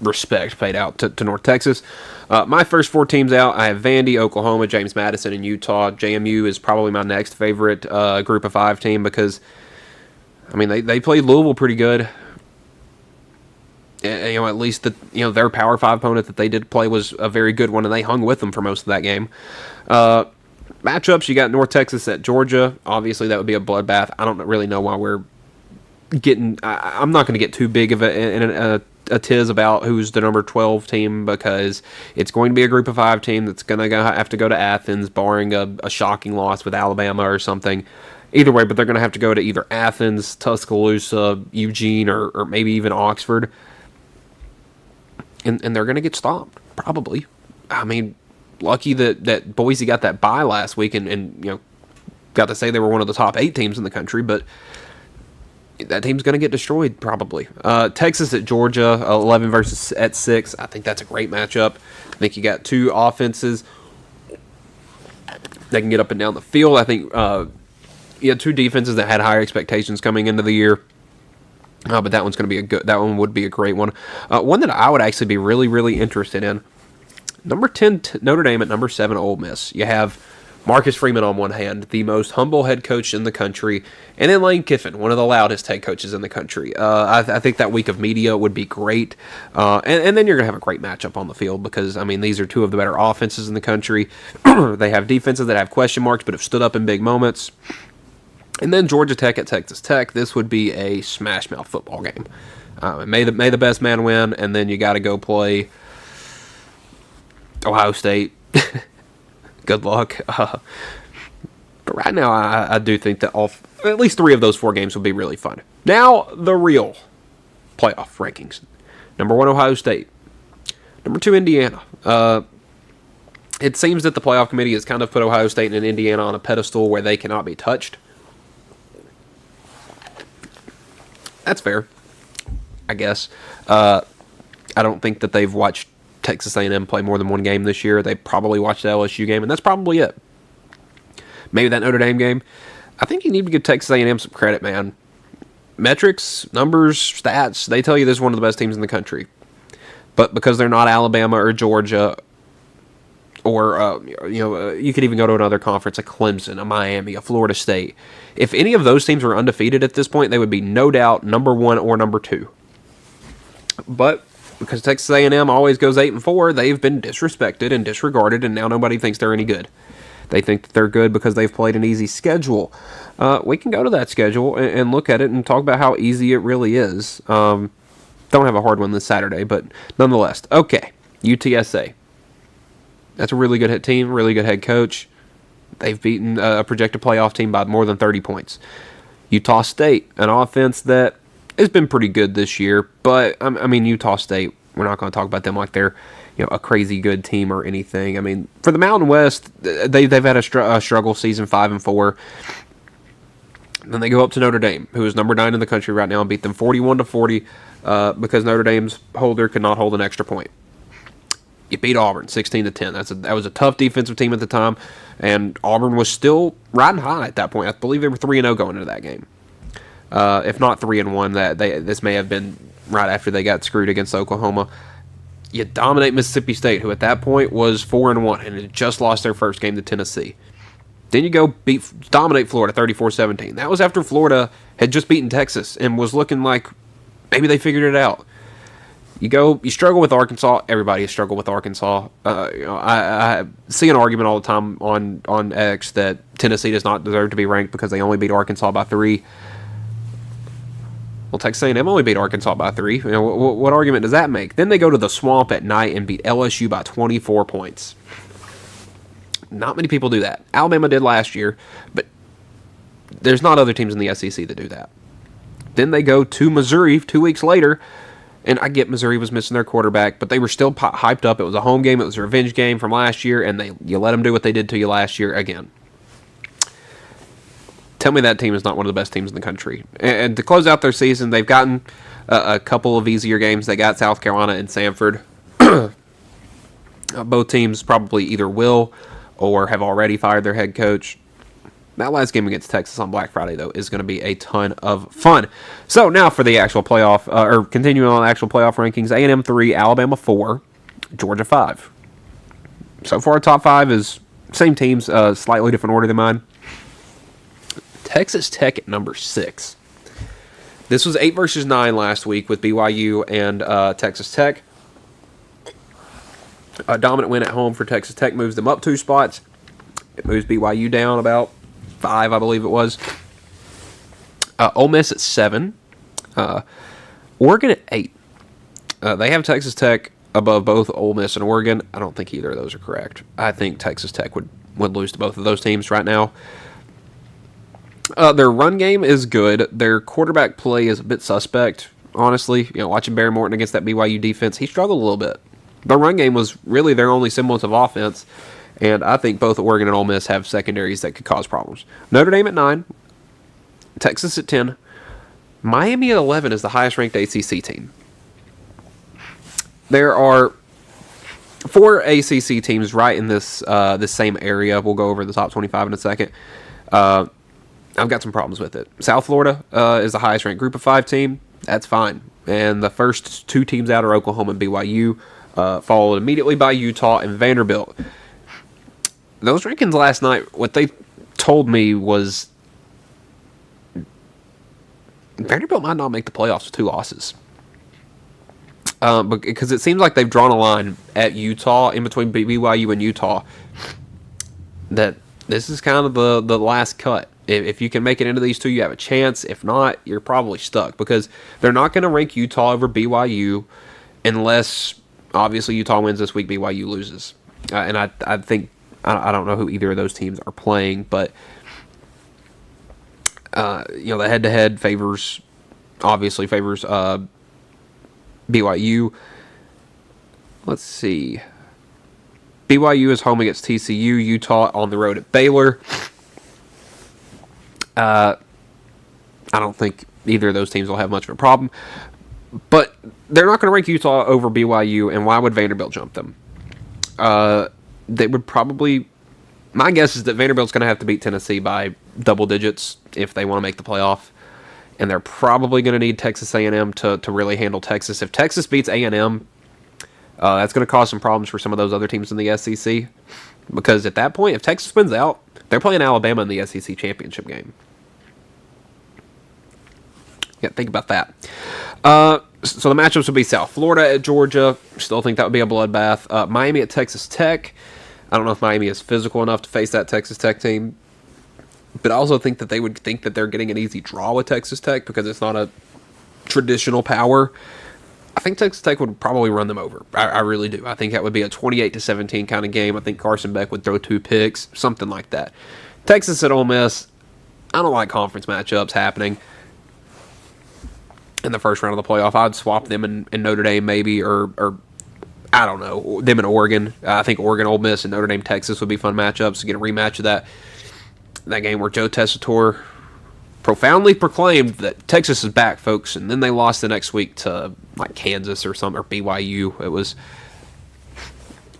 respect paid out to North Texas. My first 4 teams out, I have Vandy, Oklahoma, James Madison, and Utah. JMU is probably my next favorite group of 5 team because, I mean, they played Louisville pretty good. You know, at least their Power 5 opponent that they did play was a very good one, and they hung with them for most of that game. Matchups, you got North Texas at Georgia. Obviously, that would be a bloodbath. I don't really know why we're getting. I'm not going to get too big of a tiz about who's the number 12 team because it's going to be a group of 5 team that's going to have to go to Athens, barring a shocking loss with Alabama or something. Either way, but they're going to have to go to either Athens, Tuscaloosa, Eugene, or maybe even Oxford. And they're going to get stomped, probably. I mean, lucky that Boise got that bye last week and got to say they were one of the top 8 teams in the country, but that team's going to get destroyed, probably. Texas at Georgia, 11 versus at 6. I think that's a great matchup. I think you got 2 offenses that can get up and down the field. I think you had 2 defenses that had higher expectations coming into the year. But that one's going to be that one would be a great one. One that I would actually be really, really interested in. Number 10, Notre Dame at number 7, Ole Miss. You have Marcus Freeman on one hand, the most humble head coach in the country, and then Lane Kiffin, one of the loudest head coaches in the country. I think that week of media would be great. And then you're going to have a great matchup on the field because, I mean, these are 2 of the better offenses in the country. They have defenses that have question marks but have stood up in big moments. And then Georgia Tech at Texas Tech. This would be a smash-mouth football game. May the best man win, and then you got to go play Ohio State. Good luck. But right now, I do think that at least 3 of those 4 games will be really fun. Now, the real playoff rankings. Number 1, Ohio State. Number 2, Indiana. It seems that the playoff committee has kind of put Ohio State and Indiana on a pedestal where they cannot be touched. That's fair, I guess. I don't think that they've watched Texas A&M play more than 1 game this year. They probably watched the LSU game, and that's probably it. Maybe that Notre Dame game. I think you need to give Texas A&M some credit, man. Metrics, numbers, stats, they tell you this is one of the best teams in the country. But because they're not Alabama or Georgia, or you could even go to another conference, a Clemson, a Miami, a Florida State. If any of those teams were undefeated at this point, they would be no doubt number 1 or number 2. But because Texas A&M always goes 8-4, they've been disrespected and disregarded, and now nobody thinks they're any good. They think that they're good because they've played an easy schedule. We can go to that schedule and look at it and talk about how easy it really is. Don't have a hard one this Saturday, but nonetheless. Okay, UTSA. That's a really good team, really good head coach. They've beaten a projected playoff team by more than 30 points. Utah State, an offense that has been pretty good this year, but, I mean, Utah State, we're not going to talk about them like they're, a crazy good team or anything. I mean, for the Mountain West, they've had a struggle season 5-4. Then they go up to Notre Dame, who is number 9 in the country right now, and beat them 41-40 because Notre Dame's holder could not hold an extra point. You beat Auburn 16-10. That was a tough defensive team at the time, and Auburn was still riding high at that point. I believe they were 3-0 going into that game. If not 3-1, this may have been right after they got screwed against Oklahoma. You dominate Mississippi State, who at that point was 4-1 and had just lost their first game to Tennessee. Then you go dominate Florida 34-17. That was after Florida had just beaten Texas and was looking like maybe they figured it out. You struggle with Arkansas. Everybody has struggled with Arkansas. I see an argument all the time on X that Tennessee does not deserve to be ranked because they only beat Arkansas by 3. Well, Texas A&M only beat Arkansas by 3. What argument does that make? Then they go to the Swamp at night and beat LSU by 24 points. Not many people do that. Alabama did last year, but there's not other teams in the SEC that do that. Then they go to Missouri 2 weeks later, and I get Missouri was missing their quarterback, but they were still hyped up. It was a home game. It was a revenge game from last year, and you let them do what they did to you last year again. Tell me that team is not one of the best teams in the country. And to close out their season, they've gotten a couple of easier games. They got South Carolina and Samford. Both teams probably either will or have already fired their head coach. That last game against Texas on Black Friday, though, is going to be a ton of fun. So now for the actual playoff, or continuing on the actual playoff rankings, A&M 3, Alabama 4, Georgia 5. So far, top 5 is same teams, slightly different order than mine. Texas Tech at number 6. This was 8 versus 9 last week with BYU and Texas Tech. A dominant win at home for Texas Tech moves them up 2 spots. It moves BYU down about 5, I believe it was. Ole Miss at 7. Oregon at 8. They have Texas Tech above both Ole Miss and Oregon. I don't think either of those are correct. I think Texas Tech would lose to both of those teams right now. Their run game is good. Their quarterback play is a bit suspect, honestly. Watching Barry Morton against that BYU defense, he struggled a little bit. The run game was really their only semblance of offense, and I think both Oregon and Ole Miss have secondaries that could cause problems. Notre Dame at 9, Texas at 10, Miami at 11 is the highest-ranked ACC team. There are 4 ACC teams right in this same area. We'll go over the top 25 in a second. I've got some problems with it. South Florida is the highest-ranked Group of 5 team. That's fine. And the first 2 teams out are Oklahoma and BYU, followed immediately by Utah and Vanderbilt. Those rankings last night, what they told me was Vanderbilt might not make the playoffs with 2 losses. Because it seems like they've drawn a line at Utah, in between BYU and Utah, that this is kind of the last cut. If you can make it into these 2, you have a chance. If not, you're probably stuck, because they're not going to rank Utah over BYU unless, obviously, Utah wins this week, BYU loses. And I think, I don't know who either of those teams are playing, but the head-to-head obviously favors BYU. Let's see. BYU is home against TCU. Utah on the road at Baylor. I don't think either of those teams will have much of a problem. But they're not going to rank Utah over BYU, and why would Vanderbilt jump them? They would probably... My guess is that Vanderbilt's going to have to beat Tennessee by double digits if they want to make the playoff. And they're probably going to need Texas A&M to really handle Texas. If Texas beats A&M, that's going to cause some problems for some of those other teams in the SEC. Because at that point, if Texas wins out, they're playing Alabama in the SEC championship game. Yeah, think about that. So the matchups would be South Florida at Georgia. Still think that would be a bloodbath. Miami at Texas Tech. I don't know if Miami is physical enough to face that Texas Tech team. But I also think that they would think that they're getting an easy draw with Texas Tech because it's not a traditional power. I think Texas Tech would probably run them over. I really do. I think that would be a 28-17 kind of game. I think Carson Beck would throw 2 picks, something like that. Texas at Ole Miss. I don't like conference matchups happening in the first round of the playoff. I'd swap them in Notre Dame maybe, or I don't know, them and Oregon. I think Oregon, Ole Miss, and Notre Dame, Texas would be fun matchups to get a rematch of that game where Joe Tessitore profoundly proclaimed that Texas is back, folks, and then they lost the next week to like Kansas or something, or BYU. It was,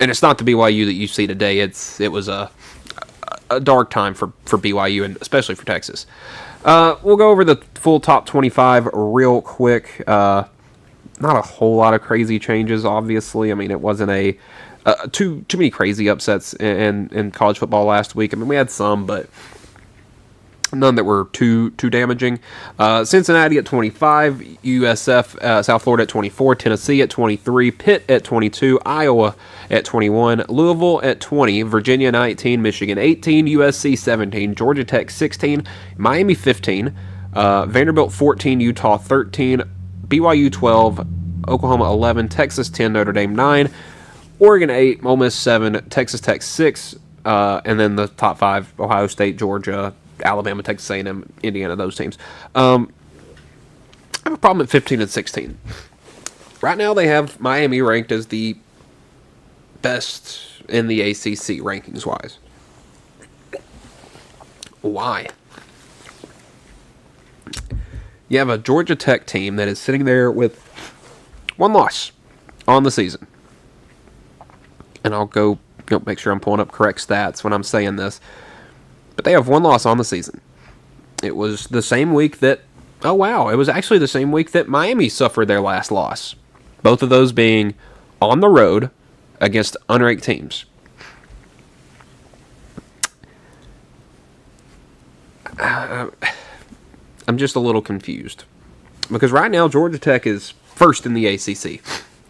and it's not the BYU that you see today. It was a dark time for BYU and especially for Texas. We'll go over the full top 25 real quick. Not a whole lot of crazy changes, obviously. I mean, it wasn't too many crazy upsets in college football last week. I mean, we had some, but none that were too damaging. Cincinnati at 25, USF, South Florida at 24, Tennessee at 23, Pitt at 22, Iowa at 21, Louisville at 20, Virginia 19, Michigan 18, USC 17, Georgia Tech 16, Miami 15, Vanderbilt 14, Utah 13, BYU 12, Oklahoma 11, Texas 10, Notre Dame 9, Oregon 8, Ole Miss 7, Texas Tech 6, and then the top 5, Ohio State, Georgia, Alabama, Texas A&M, Indiana, those teams. I have a problem at 15 and 16. Right now they have Miami ranked as the best in the ACC rankings-wise. Why? You have a Georgia Tech team that is sitting there with one loss on the season. And I'll go make sure I'm pulling up correct stats when I'm saying this. But they have one loss on the season. It was the same week that, it was actually the same week that Miami suffered their last loss. Both of those being on the road against unranked teams. I'm just a little confused. Because right now, Georgia Tech is first in the ACC.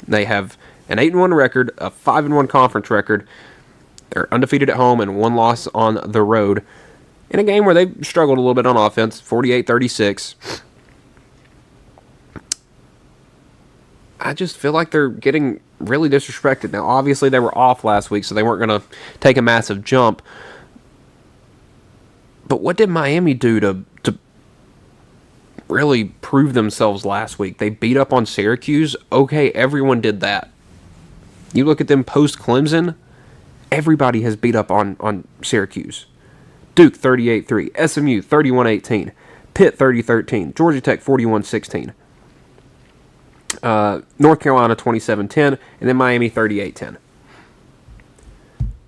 They have an 8-1 record, a 5-1 conference record. They're undefeated at home and one loss on the road in a game where they struggled a little bit on offense, 48-36. I just feel like they're getting really disrespected. Now, obviously, they were off last week, so they weren't going to take a massive jump. But what did Miami do to really prove themselves last week? They beat up on Syracuse. Okay, everyone did that. You look at them post-Clemson, everybody has beat up on Syracuse. Duke 38-3, SMU 31-18, Pitt 30-13, Georgia Tech 41-16, North Carolina 27-10, and then Miami 38-10.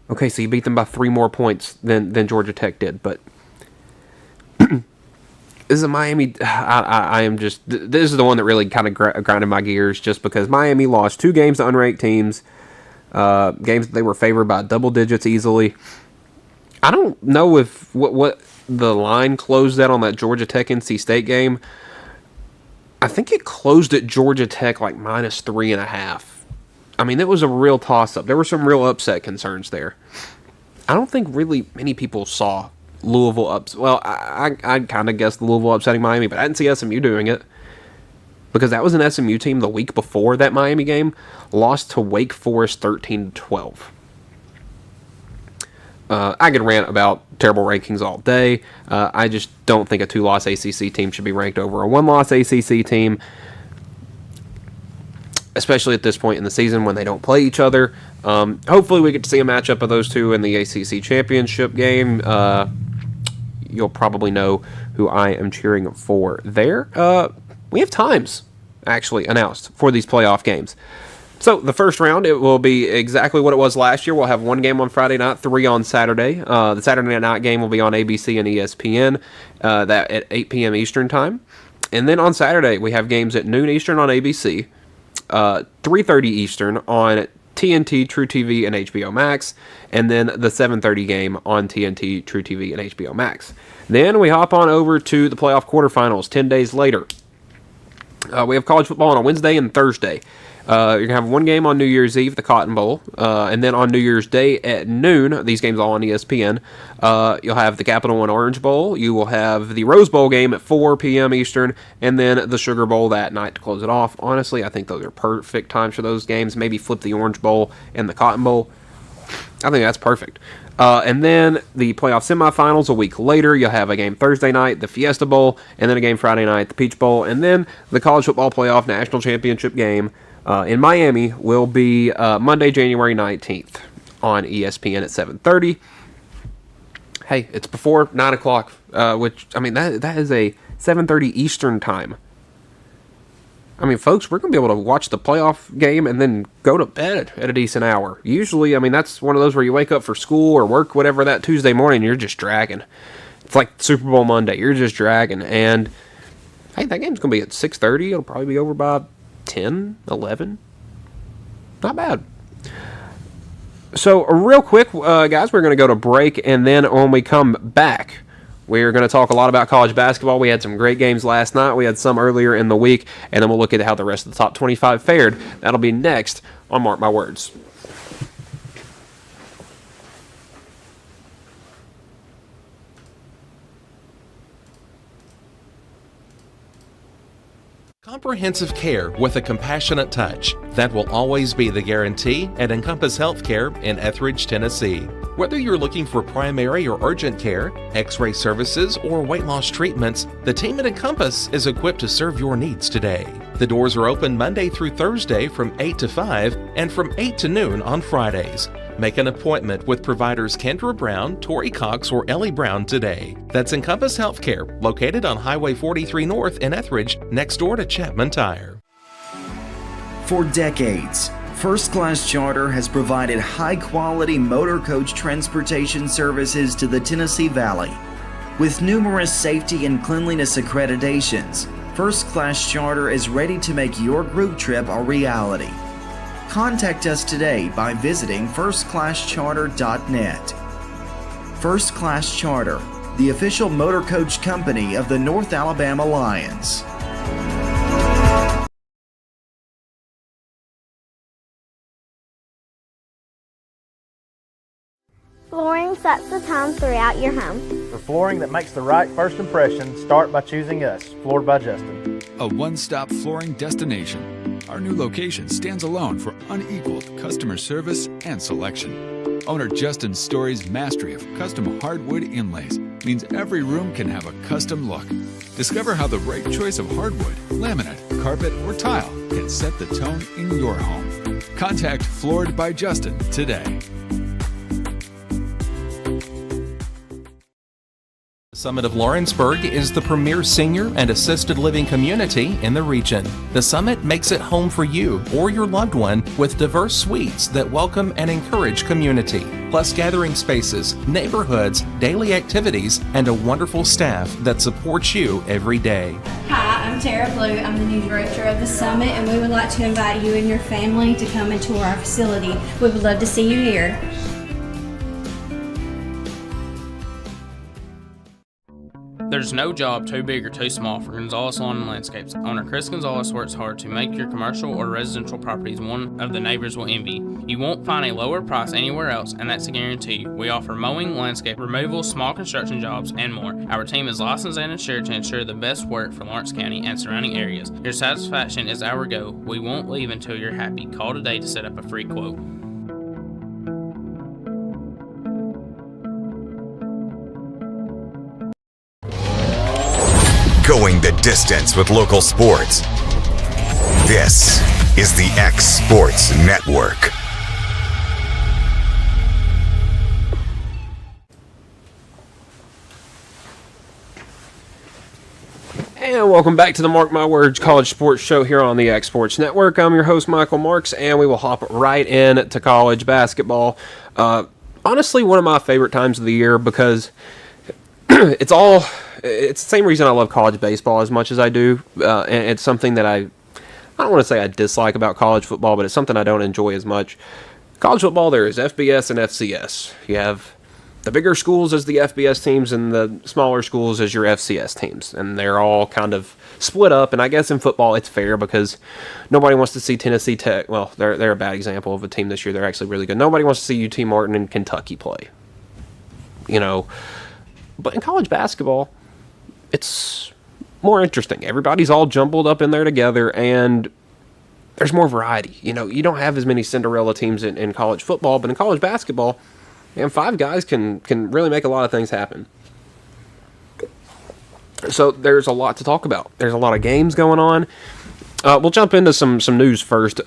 Okay, so you beat them by 3 more points than Georgia Tech did, but this is a Miami. I am just. This is the one that really kind of grinded my gears, just because Miami lost 2 games to unranked teams. Games that they were favored by double digits easily. I don't know if what the line closed at on that Georgia Tech NC State game. I think it closed at Georgia Tech like -3.5. I mean, it was a real toss-up. There were some real upset concerns there. I don't think really many people saw Louisville ups. Well, I kind of guessed Louisville upsetting Miami, but I didn't see SMU doing it. Because that was an SMU team the week before that Miami game, lost to Wake Forest 13-12. I could rant about terrible rankings all day. I just don't think a 2-loss ACC team should be ranked over a 1-loss ACC team, especially at this point in the season when they don't play each other. Hopefully we get to see a matchup of those two in the ACC championship game. You'll probably know who I am cheering for there. We have times actually announced for these playoff games. So the first round, it will be exactly what it was last year. We'll have 1 game on Friday night, 3 on Saturday. The Saturday night game will be on ABC and ESPN that at 8 p.m. Eastern time. And then on Saturday, we have games at noon Eastern on ABC, 3:30 Eastern on TNT, True TV, and HBO Max, and then the 7:30 game on TNT, True TV, and HBO Max. Then we hop on over to the playoff quarterfinals 10 days later. We have college football on a Wednesday and Thursday. You're going to have 1 game on New Year's Eve, the Cotton Bowl, and then on New Year's Day at noon, these games all on ESPN, you'll have the Capital One Orange Bowl, you will have the Rose Bowl game at 4 p.m. Eastern, and then the Sugar Bowl that night to close it off. Honestly, I think those are perfect times for those games. Maybe flip the Orange Bowl and the Cotton Bowl. I think that's perfect. And then the playoff semifinals a week later, you'll have a game Thursday night, the Fiesta Bowl, and then a game Friday night, the Peach Bowl, and then the College Football Playoff National Championship game in Miami will be Monday, January 19th on ESPN at 7:30. Hey, it's before 9 o'clock, which, I mean, that is a 7:30 Eastern time. I mean, folks, we're going to be able to watch the playoff game and then go to bed at a decent hour. Usually, I mean, that's one of those where you wake up for school or work, whatever, that Tuesday morning, you're just dragging. It's like Super Bowl Monday. You're just dragging. And, hey, that game's going to be at 6:30. It'll probably be over by 10, 11. Not bad. So, real quick, guys, we're going to go to break, and then when we come back, we're going to talk a lot about college basketball. We had some great games last night. We had some earlier in the week, and then we'll look at how the rest of the top 25 fared. That'll be next on Mark My Words. Comprehensive care with a compassionate touch. That will always be the guarantee at Encompass Healthcare in Etheridge, Tennessee. Whether you're looking for primary or urgent care, x-ray services, or weight loss treatments, the team at Encompass is equipped to serve your needs today. The doors are open Monday through Thursday from 8 to 5 and from 8 to noon on Fridays. Make an appointment with providers Kendra Brown, Tori Cox, or Ellie Brown today. That's Encompass Healthcare, located on Highway 43 North in Etheridge, next door to Chapman Tire. For decades, First Class Charter has provided high-quality motor coach transportation services to the Tennessee Valley. With numerous safety and cleanliness accreditations, First Class Charter is ready to make your group trip a reality. Contact us today by visiting firstclasscharter.net. First Class Charter, the official motor coach company of the North Alabama Lions. Flooring sets the tone throughout your home. For flooring that makes the right first impression, start by choosing us, Floored by Justin. A one-stop flooring destination. Our new location stands alone for unequaled customer service and selection. Owner Justin Story's mastery of custom hardwood inlays means every room can have a custom look. Discover how the right choice of hardwood, laminate, carpet, or tile can set the tone in your home. Contact Floored by Justin today. The Summit of Lawrenceburg is the premier senior and assisted living community in the region. The Summit makes it home for you or your loved one with diverse suites that welcome and encourage community, plus gathering spaces, neighborhoods, daily activities, and a wonderful staff that supports you every day. Hi, I'm Tara Blue. I'm the new director of the Summit, and we would like to invite you and your family to come and tour our facility. We would love to see you here. There's no job too big or too small for Gonzalez Lawn and Landscapes. Owner Chris Gonzalez works hard to make your commercial or residential properties one of the neighbors will envy. You won't find a lower price anywhere else, and that's a guarantee. We offer mowing, landscape removal, small construction jobs, and more. Our team is licensed and insured to ensure the best work for Lawrence County and surrounding areas. Your satisfaction is our goal. We won't leave until you're happy. Call today to set up a free quote. Going the distance with local sports. This is the X Sports Network. And welcome back to the Mark My Words College Sports Show here on the X Sports Network. I'm your host, Michael Marks, and we will hop right in to college basketball. Honestly, one of my favorite times of the year because it's the same reason I love college baseball as much as I do. And it's something that I don't want to say I dislike about college football, but it's something I don't enjoy as much. College football, there is FBS and FCS. You have the bigger schools as the FBS teams and the smaller schools as your FCS teams. And they're all kind of split up. And I guess in football it's fair because nobody wants to see Tennessee Tech. Well, they're a bad example of a team this year. They're actually really good. Nobody wants to see UT Martin and Kentucky play. But in college basketball, it's more interesting. Everybody's all jumbled up in there together, and there's more variety. You don't have as many Cinderella teams in college football, but in college basketball, and 5 guys can really make a lot of things happen. So there's a lot to talk about. There's a lot of games going on. We'll jump into some news first.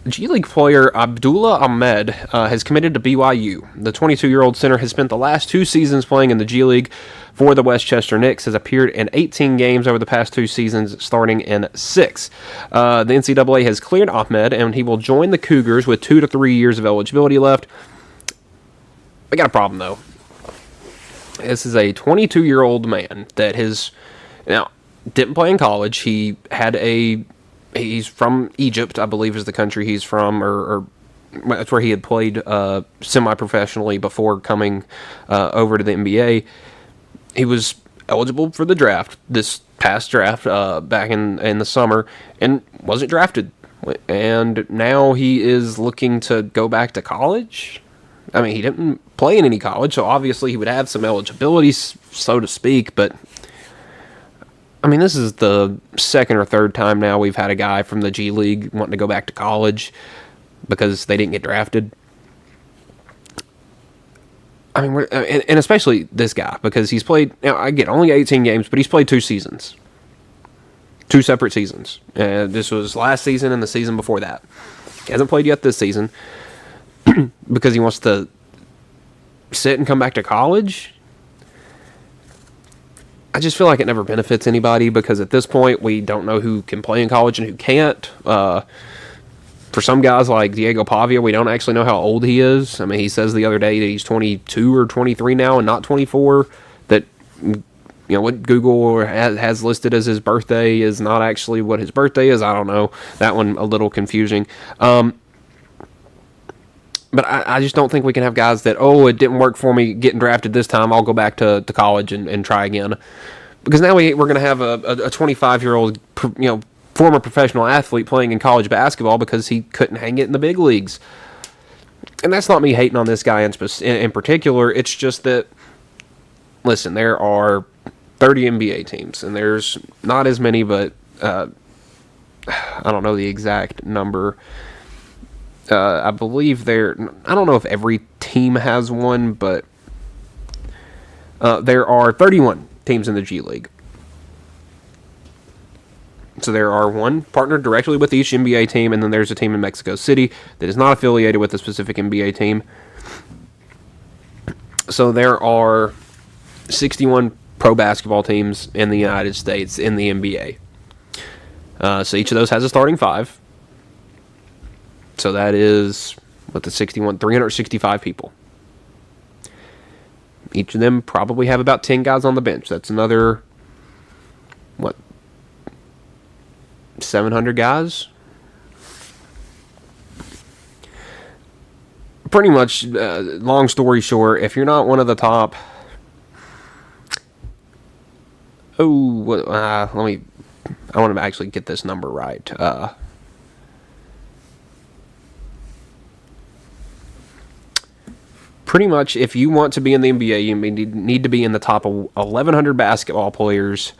G League player Abdullah Ahmed has committed to BYU. The 22-year-old center has spent the last 2 seasons playing in the G League for the Westchester Knicks, has appeared in 18 games over the past 2 seasons, starting in 6. The NCAA has cleared Ahmed, and he will join the Cougars with 2 to 3 years of eligibility left. I got a problem, though. This is a 22-year-old man that didn't play in college. He's from Egypt, I believe is the country he's from, or that's where he had played semi-professionally before coming over to the NBA. He was eligible for the draft, this past draft, back in the summer, and wasn't drafted. And now he is looking to go back to college. I mean, he didn't play in any college, so obviously he would have some eligibility, so to speak, but I mean, this is the second or third time now we've had a guy from the G League wanting to go back to college because they didn't get drafted. I mean, and especially this guy, because he's played, only 18 games, but he's played 2 seasons. 2 separate seasons. This was last season and the season before that. He hasn't played yet this season because he wants to sit and come back to college. I just feel like it never benefits anybody because at this point we don't know who can play in college and who can't. For some guys like Diego Pavia, we don't actually know how old he is. I mean, he says the other day that he's 22 or 23 now and not 24. That, what Google has listed as his birthday is not actually what his birthday is. I don't know. That one a little confusing. But I just don't think we can have guys that, it didn't work for me getting drafted this time, I'll go back to college and try again. Because now we're going to have a 25-year-old, former professional athlete playing in college basketball because he couldn't hang it in the big leagues. And that's not me hating on this guy in particular. It's just that, listen, there are 30 NBA teams, and there's not as many, but I don't know the exact number. I believe I don't know if every team has one, but there are 31 teams in the G League. So there are one partnered directly with each NBA team, and then there's a team in Mexico City that is not affiliated with a specific NBA team. So there are 61 pro basketball teams in the United States in the NBA. So each of those has a starting 5. So that is, 365 people. Each of them probably have about 10 guys on the bench. That's another, 700 guys? Pretty much, long story short, if you're not one of the top... I want to actually get this number right. Pretty much, if you want to be in the NBA, you need to be in the top 1,100 basketball players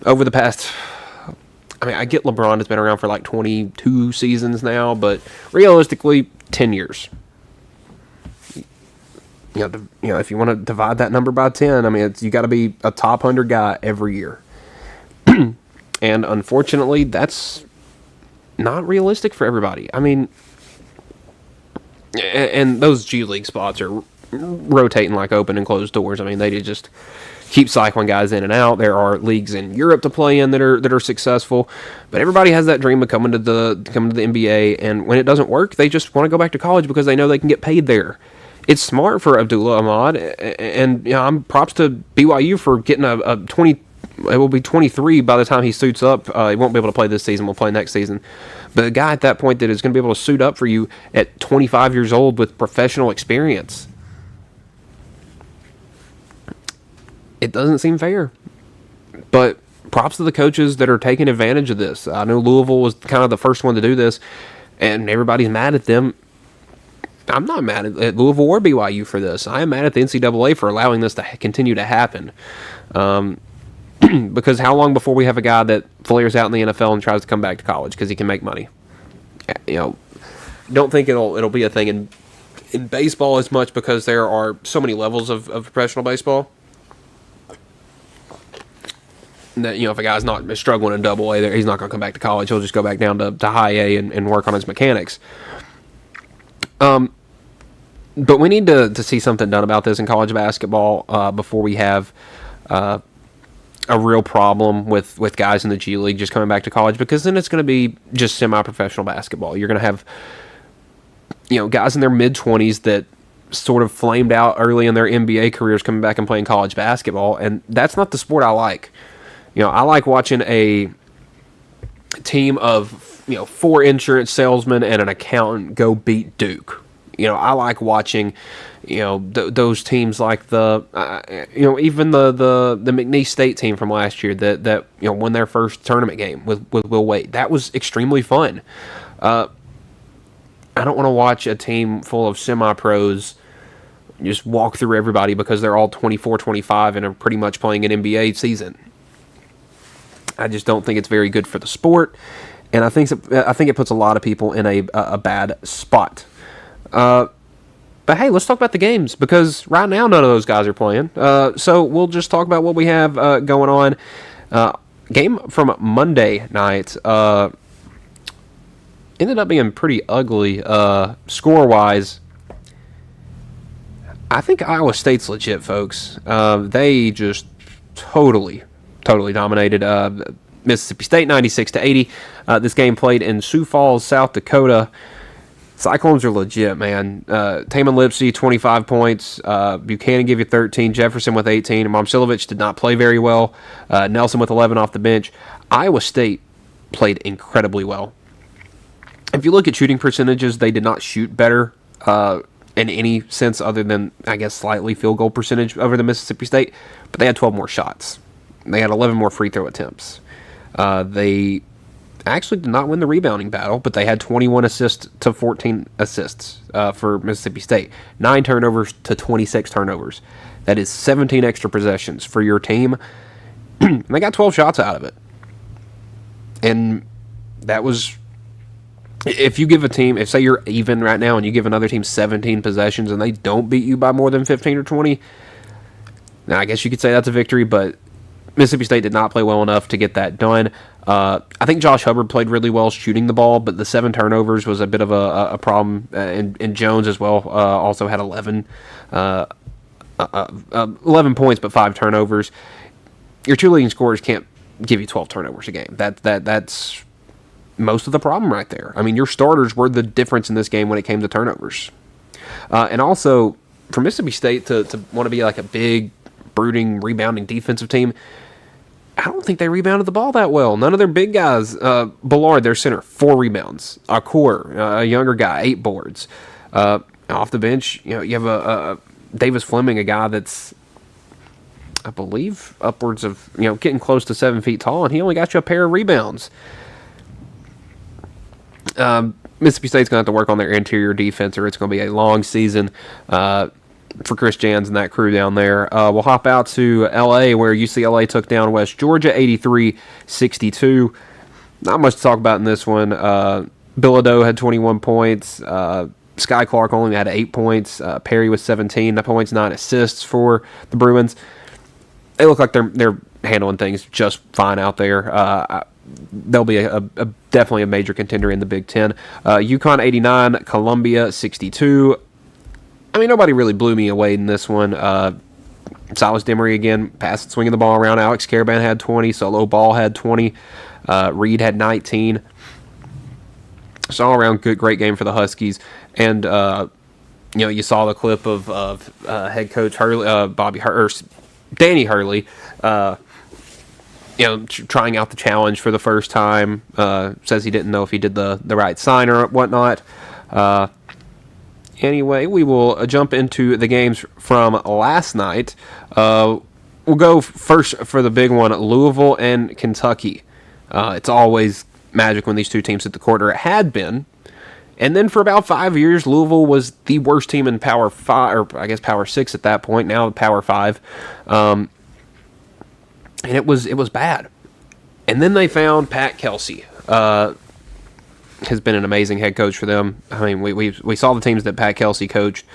over the past... I get LeBron has been around for like 22 seasons now, but realistically, 10 years. If you want to divide that number by 10, you got to be a top 100 guy every year. And unfortunately, that's not realistic for everybody. And those G League spots are rotating like open and closed doors. They just keep cycling guys in and out. There are leagues in Europe to play in that are successful, but everybody has that dream of coming to the NBA. And when it doesn't work, they just want to go back to college because they know they can get paid there. It's smart for Abdullah Ahmad, and I'm props to BYU for getting a 20. It will be 23 by the time he suits up. He won't be able to play this season. We'll play next season. But a guy at that point that is going to be able to suit up for you at 25 years old with professional experience. It doesn't seem fair. But props to the coaches that are taking advantage of this. I know Louisville was kind of the first one to do this, and everybody's mad at them. I'm not mad at Louisville or BYU for this. I am mad at the NCAA for allowing this to continue to happen. Because how long before we have a guy that flares out in the NFL and tries to come back to college because he can make money? Don't think it'll be a thing in baseball as much because there are so many levels of professional baseball. that, if a guy's not struggling in Double A, he's not going to come back to college. He'll just go back down to High A and work on his mechanics. But we need to see something done about this in college basketball before we have a real problem with guys in the G League just coming back to college, because then it's going to be just semi-professional basketball. You're going to have guys in their mid-20s that sort of flamed out early in their NBA careers coming back and playing college basketball, and that's not the sport I like. I like watching a team of 4 insurance salesmen and an accountant go beat Duke. I like watching those teams like the even the McNeese State team from last year that won their first tournament game with Will Wade. That was extremely fun. I don't want to watch a team full of semi-pros just walk through everybody because they're all 24, 25 and are pretty much playing an NBA season. I just don't think it's very good for the sport, and I think it puts a lot of people in a bad spot. But hey, let's talk about the games, because right now none of those guys are playing. So we'll just talk about what we have going on. Game from Monday night ended up being pretty ugly score-wise. I think Iowa State's legit, folks. They just totally dominated Mississippi State 96-80. This game played in Sioux Falls, South Dakota. Cyclones are legit, man. Taman Lipsey, 25 points. Buchanan gave you 13. Jefferson with 18. Momcilovic did not play very well. Nelson with 11 off the bench. Iowa State played incredibly well. If you look at shooting percentages, they did not shoot better in any sense other than, I guess, slightly field goal percentage over the Mississippi State. But they had 12 more shots. They had 11 more free throw attempts. They actually did not win the rebounding battle, but they had 21 assists to 14 assists for Mississippi State. 9 turnovers to 26 turnovers. That is 17 extra possessions for your team. And they got 12 shots out of it. And that was... If you give a team... If, say, you're even right now and you give another team 17 possessions and they don't beat you by more than 15 or 20, now I guess you could say that's a victory, but Mississippi State did not play well enough to get that done. I think Josh Hubbard played really well shooting the ball, but the 7 turnovers was a bit of a problem. And Jones as well also had 11 points, but 5 turnovers. Your two leading scorers can't give you 12 turnovers a game. That's most of the problem right there. I mean, your starters were the difference in this game when it came to turnovers. And also, for Mississippi State to want to be like a big, brooding, rebounding defensive team, I don't think they rebounded the ball that well. None of their big guys. Ballard, their center, 4 rebounds. Akor, a younger guy, 8 boards. Off the bench, you have a Davis Fleming, a guy that's, I believe, upwards of, getting close to 7 feet tall, and he only got you a pair of rebounds. Mississippi State's going to have to work on their interior defense, or it's going to be a long season for Chris Jans and that crew down there. We'll hop out to L.A., where UCLA took down West Georgia 83-62. Not much to talk about in this one. Bilodeau had 21 points. Sky Clark only had 8 points. Perry with 17 points, 9 assists for the Bruins. They look like they're handling things just fine out there. They'll be definitely a major contender in the Big Ten. UConn 89, Columbia 62. I mean, nobody really blew me away in this one. Silas Demery again, passing, swinging the ball around. Alex Caravan had 20. Solo Ball had 20. Reed had 19. So all around great game for the Huskies. And you saw the clip of head coach Hurley, Danny Hurley. Trying out the challenge for the first time. Says he didn't know if he did the right sign or whatnot. Anyway, we will jump into the games from last night. We'll go first for the big one, Louisville and Kentucky. It's always magic when these two teams hit the court, or it had been. And then for about 5 years, Louisville was the worst team in Power 5, or I guess Power 6 at that point, now Power 5. And it was bad. And then they found Pat Kelsey. Has been an amazing head coach for them. I mean, we saw the teams that Pat Kelsey coached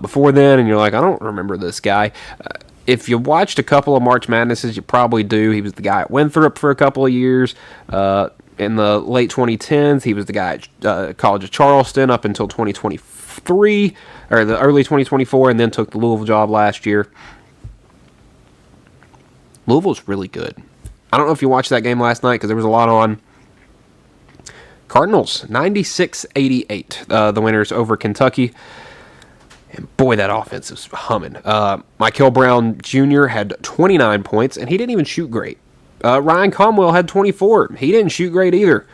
before then, and you're like, I don't remember this guy. if you watched a couple of March Madnesses, you probably do. He was the guy at Winthrop for a couple of years. In the late 2010s, he was the guy at College of Charleston up until 2023, or the early 2024, and then took the Louisville job last year. Louisville's really good. I don't know if you watched that game last night because there was a lot on. Cardinals, 96-88, the winners over Kentucky. And boy, that offense is humming. Michael Brown Jr. had 29 points, and he didn't even shoot great. Ryan Comwell had 24. He didn't shoot great either.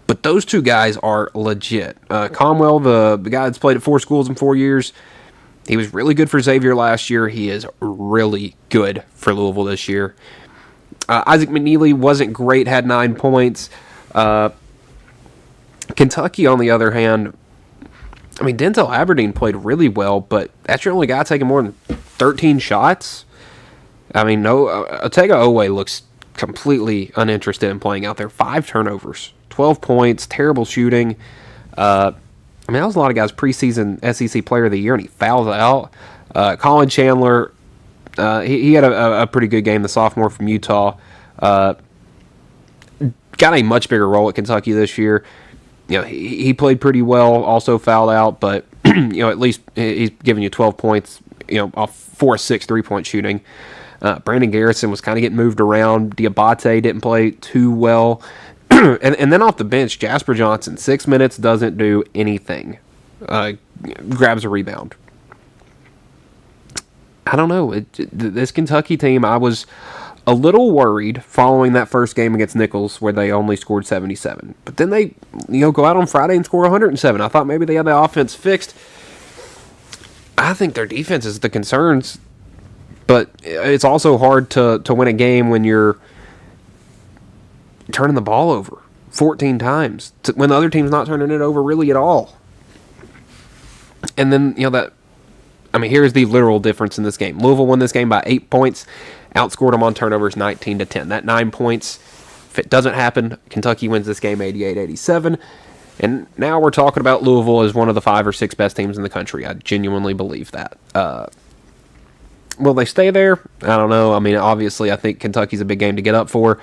But those two guys are legit. Comwell, the guy that's played at 4 schools in 4 years, he was really good for Xavier last year. He is really good for Louisville this year. Isaac McNeely wasn't great, had 9 points. Kentucky, on the other hand, I mean, Denzel Aberdeen played really well, but that's your only guy taking more than 13 shots. I mean, Otega Owe looks completely uninterested in playing out there. 5 turnovers, 12 points, terrible shooting. I mean, that was a lot of guys' preseason SEC Player of the Year, and he fouls out. Colin Chandler, he had a pretty good game, the sophomore from Utah. Got a much bigger role at Kentucky this year. You know, he played pretty well, also fouled out, but you know, at least he's giving you 12 points, you know, off 4-6 3-point shooting. Brandon Garrison was kind of getting moved around. Diabate didn't play too well. and then off the bench, Jasper Johnson, 6 minutes, doesn't do anything. Grabs a rebound. I don't know. This Kentucky team, I was a little worried following that first game against Nichols where they only scored 77. But then they, go out on Friday and score 107. I thought maybe they had the offense fixed. I think their defense is the concerns. But it's also hard to win a game when you're turning the ball over 14 times. When the other team's not turning it over really at all. And then, here's the literal difference in this game. Louisville won this game by 8 points. Outscored them on turnovers 19-10. That 9 points, if it doesn't happen, Kentucky wins this game 88-87. And now we're talking about Louisville as one of the 5 or 6 best teams in the country. I genuinely believe that. Will they stay there? I don't know. I mean, obviously, I think Kentucky's a big game to get up for.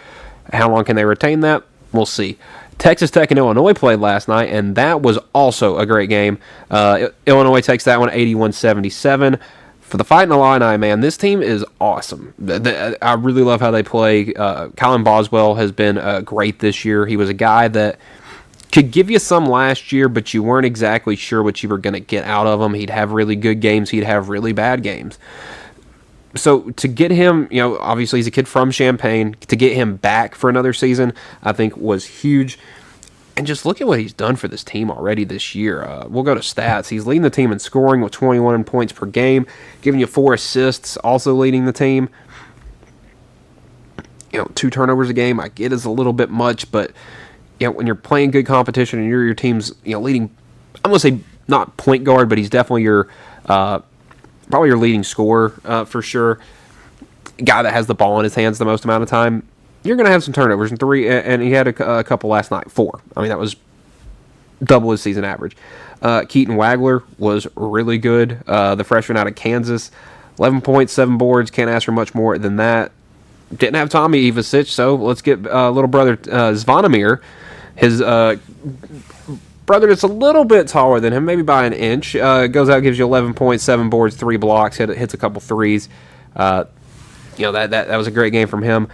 How long can they retain that? We'll see. Texas Tech and Illinois played last night, and that was also a great game. Illinois takes that one 81-77. For the Fighting Illini, man, this team is awesome. I really love how they play. Colin Boswell has been great this year. He was a guy that could give you some last year, but you weren't exactly sure what you were going to get out of him. He'd have really good games. He'd have really bad games. So to get him, obviously he's a kid from Champaign. To get him back for another season, I think was huge. And just look at what he's done for this team already this year. We'll go to stats. He's leading the team in scoring with 21 points per game, giving you 4 assists, also leading the team. 2 turnovers a game, I get is a little bit much, but when you're playing good competition and you're your team's leading, I'm going to say not point guard, but he's definitely your probably your leading scorer for sure. Guy that has the ball in his hands the most amount of time. You're going to have some turnovers, and 3, and he had a couple last night, 4. I mean, that was double his season average. Keaton Wagler was really good. The freshman out of Kansas, 11 points, 7 boards. Can't ask for much more than that. Didn't have Tommy Ivasic, so let's get little brother Zvonimir. His brother that's a little bit taller than him, maybe by an inch, goes out, gives you 11 points, 7 boards, 3 blocks, hits a couple threes. That was a great game from him.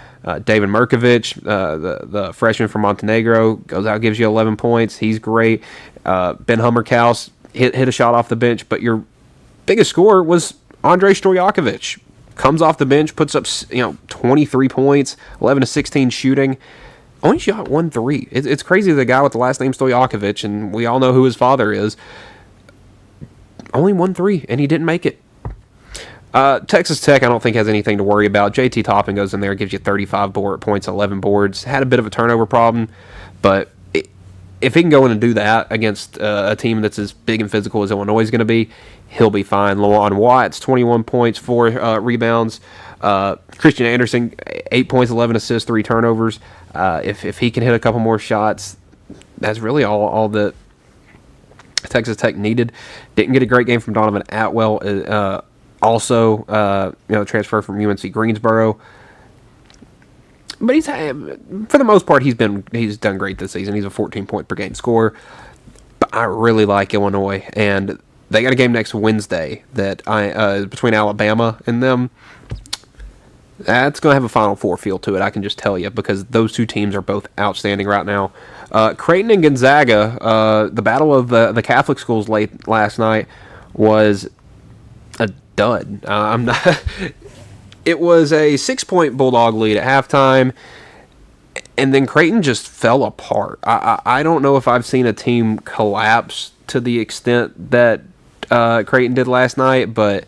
David Merkovich, the freshman from Montenegro, goes out, gives you 11 points. He's great. Ben Hummerkaus hit a shot off the bench, but your biggest scorer was Andrei Stojakovic. Comes off the bench, puts up 23 points, 11 to 16 shooting. Only shot 1 3. It's crazy, the guy with the last name Stojakovic, and we all know who his father is. Only 1 3, and he didn't make it. Texas Tech, I don't think has anything to worry about. JT Toppin goes in there, gives you 35 points, 11 boards. Had a bit of a turnover problem, but if he can go in and do that against a team that's as big and physical as Illinois is going to be, he'll be fine. Lawan Watts, 21 points, 4 rebounds. Christian Anderson, 8 points, 11 assists, 3 turnovers. If he can hit a couple more shots, that's really all that Texas Tech needed. Didn't get a great game from Donovan Atwell. also, transfer from UNC Greensboro. But he's for the most part he's done great this season. He's a 14-point per game scorer. But I really like Illinois, and they got a game next Wednesday that between Alabama and them. That's going to have a Final Four feel to it, I can just tell you, because those two teams are both outstanding right now. Creighton and Gonzaga, the battle of the Catholic schools last night was a dud. It was a 6-point Bulldog lead at halftime, and then Creighton just fell apart. I don't know if I've seen a team collapse to the extent that Creighton did last night, but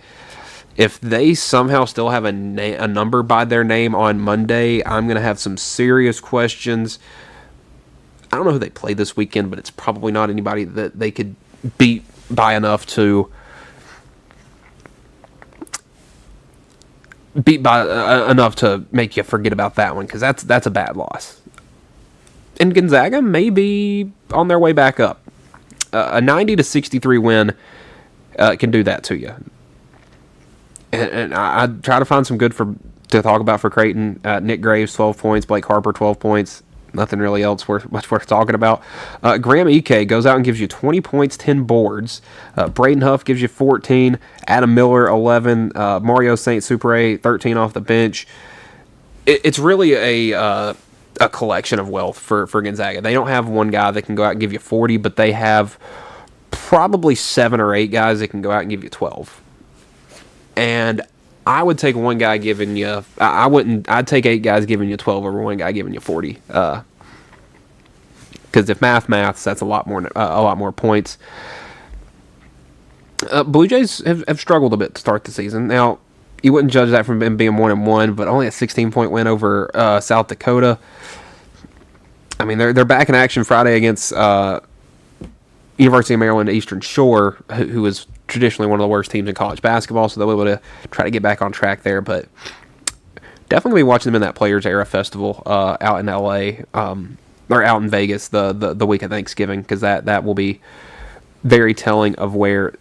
if they somehow still have a number by their name on Monday, I'm going to have some serious questions. I don't know who they play this weekend, but it's probably not anybody that they could beat by enough to make you forget about that one, because that's a bad loss. And Gonzaga may be on their way back up. A 90-63 win can do that to you. And I try to find some good to talk about for Creighton. Nick Graves, 12 points. Blake Harper, 12 points. Nothing really else much worth talking about. Graham Ike goes out and gives you 20 points, 10 boards. Braden Huff gives you 14. Adam Miller, 11. Mario St. Supre, 13 off the bench. It's really a collection of wealth for Gonzaga. They don't have one guy that can go out and give you 40, but they have probably 7 or 8 guys that can go out and give you 12. And I would take one guy giving you. I'd take 8 guys giving you 12 over one guy giving you 40. Because if maths, that's a lot more points. Blue Jays have struggled a bit to start the season. Now, you wouldn't judge that from them being 1-1, but only a 16-point win over South Dakota. I mean, they're back in action Friday against University of Maryland Eastern Shore, who is traditionally one of the worst teams in college basketball, so they'll be able to try to get back on track there. But definitely going to be watching them in that Players Era Festival out in LA, or out in Vegas the week of Thanksgiving, because that will be very telling of where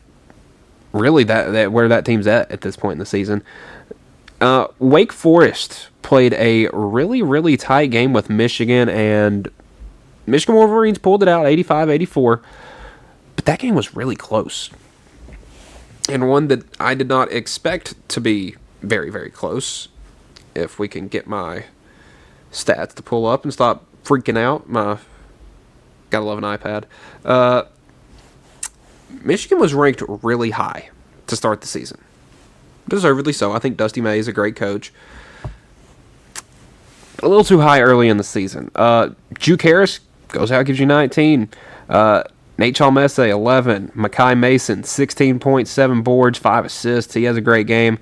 really where that team's at this point in the season. Wake Forest played a really, really tight game with Michigan, and Michigan Wolverines pulled it out 85-84, but that game was really close. And one that I did not expect to be very, very close. If we can get my stats to pull up and stop freaking out. Gotta love an iPad. Michigan was ranked really high to start the season. Deservedly so. I think Dusty May is a great coach. A little too high early in the season. Juke Harris goes out, gives you 19. Nate Chalmese, 11. Makai Mason, 16 points, 7 boards, 5 assists. He has a great game.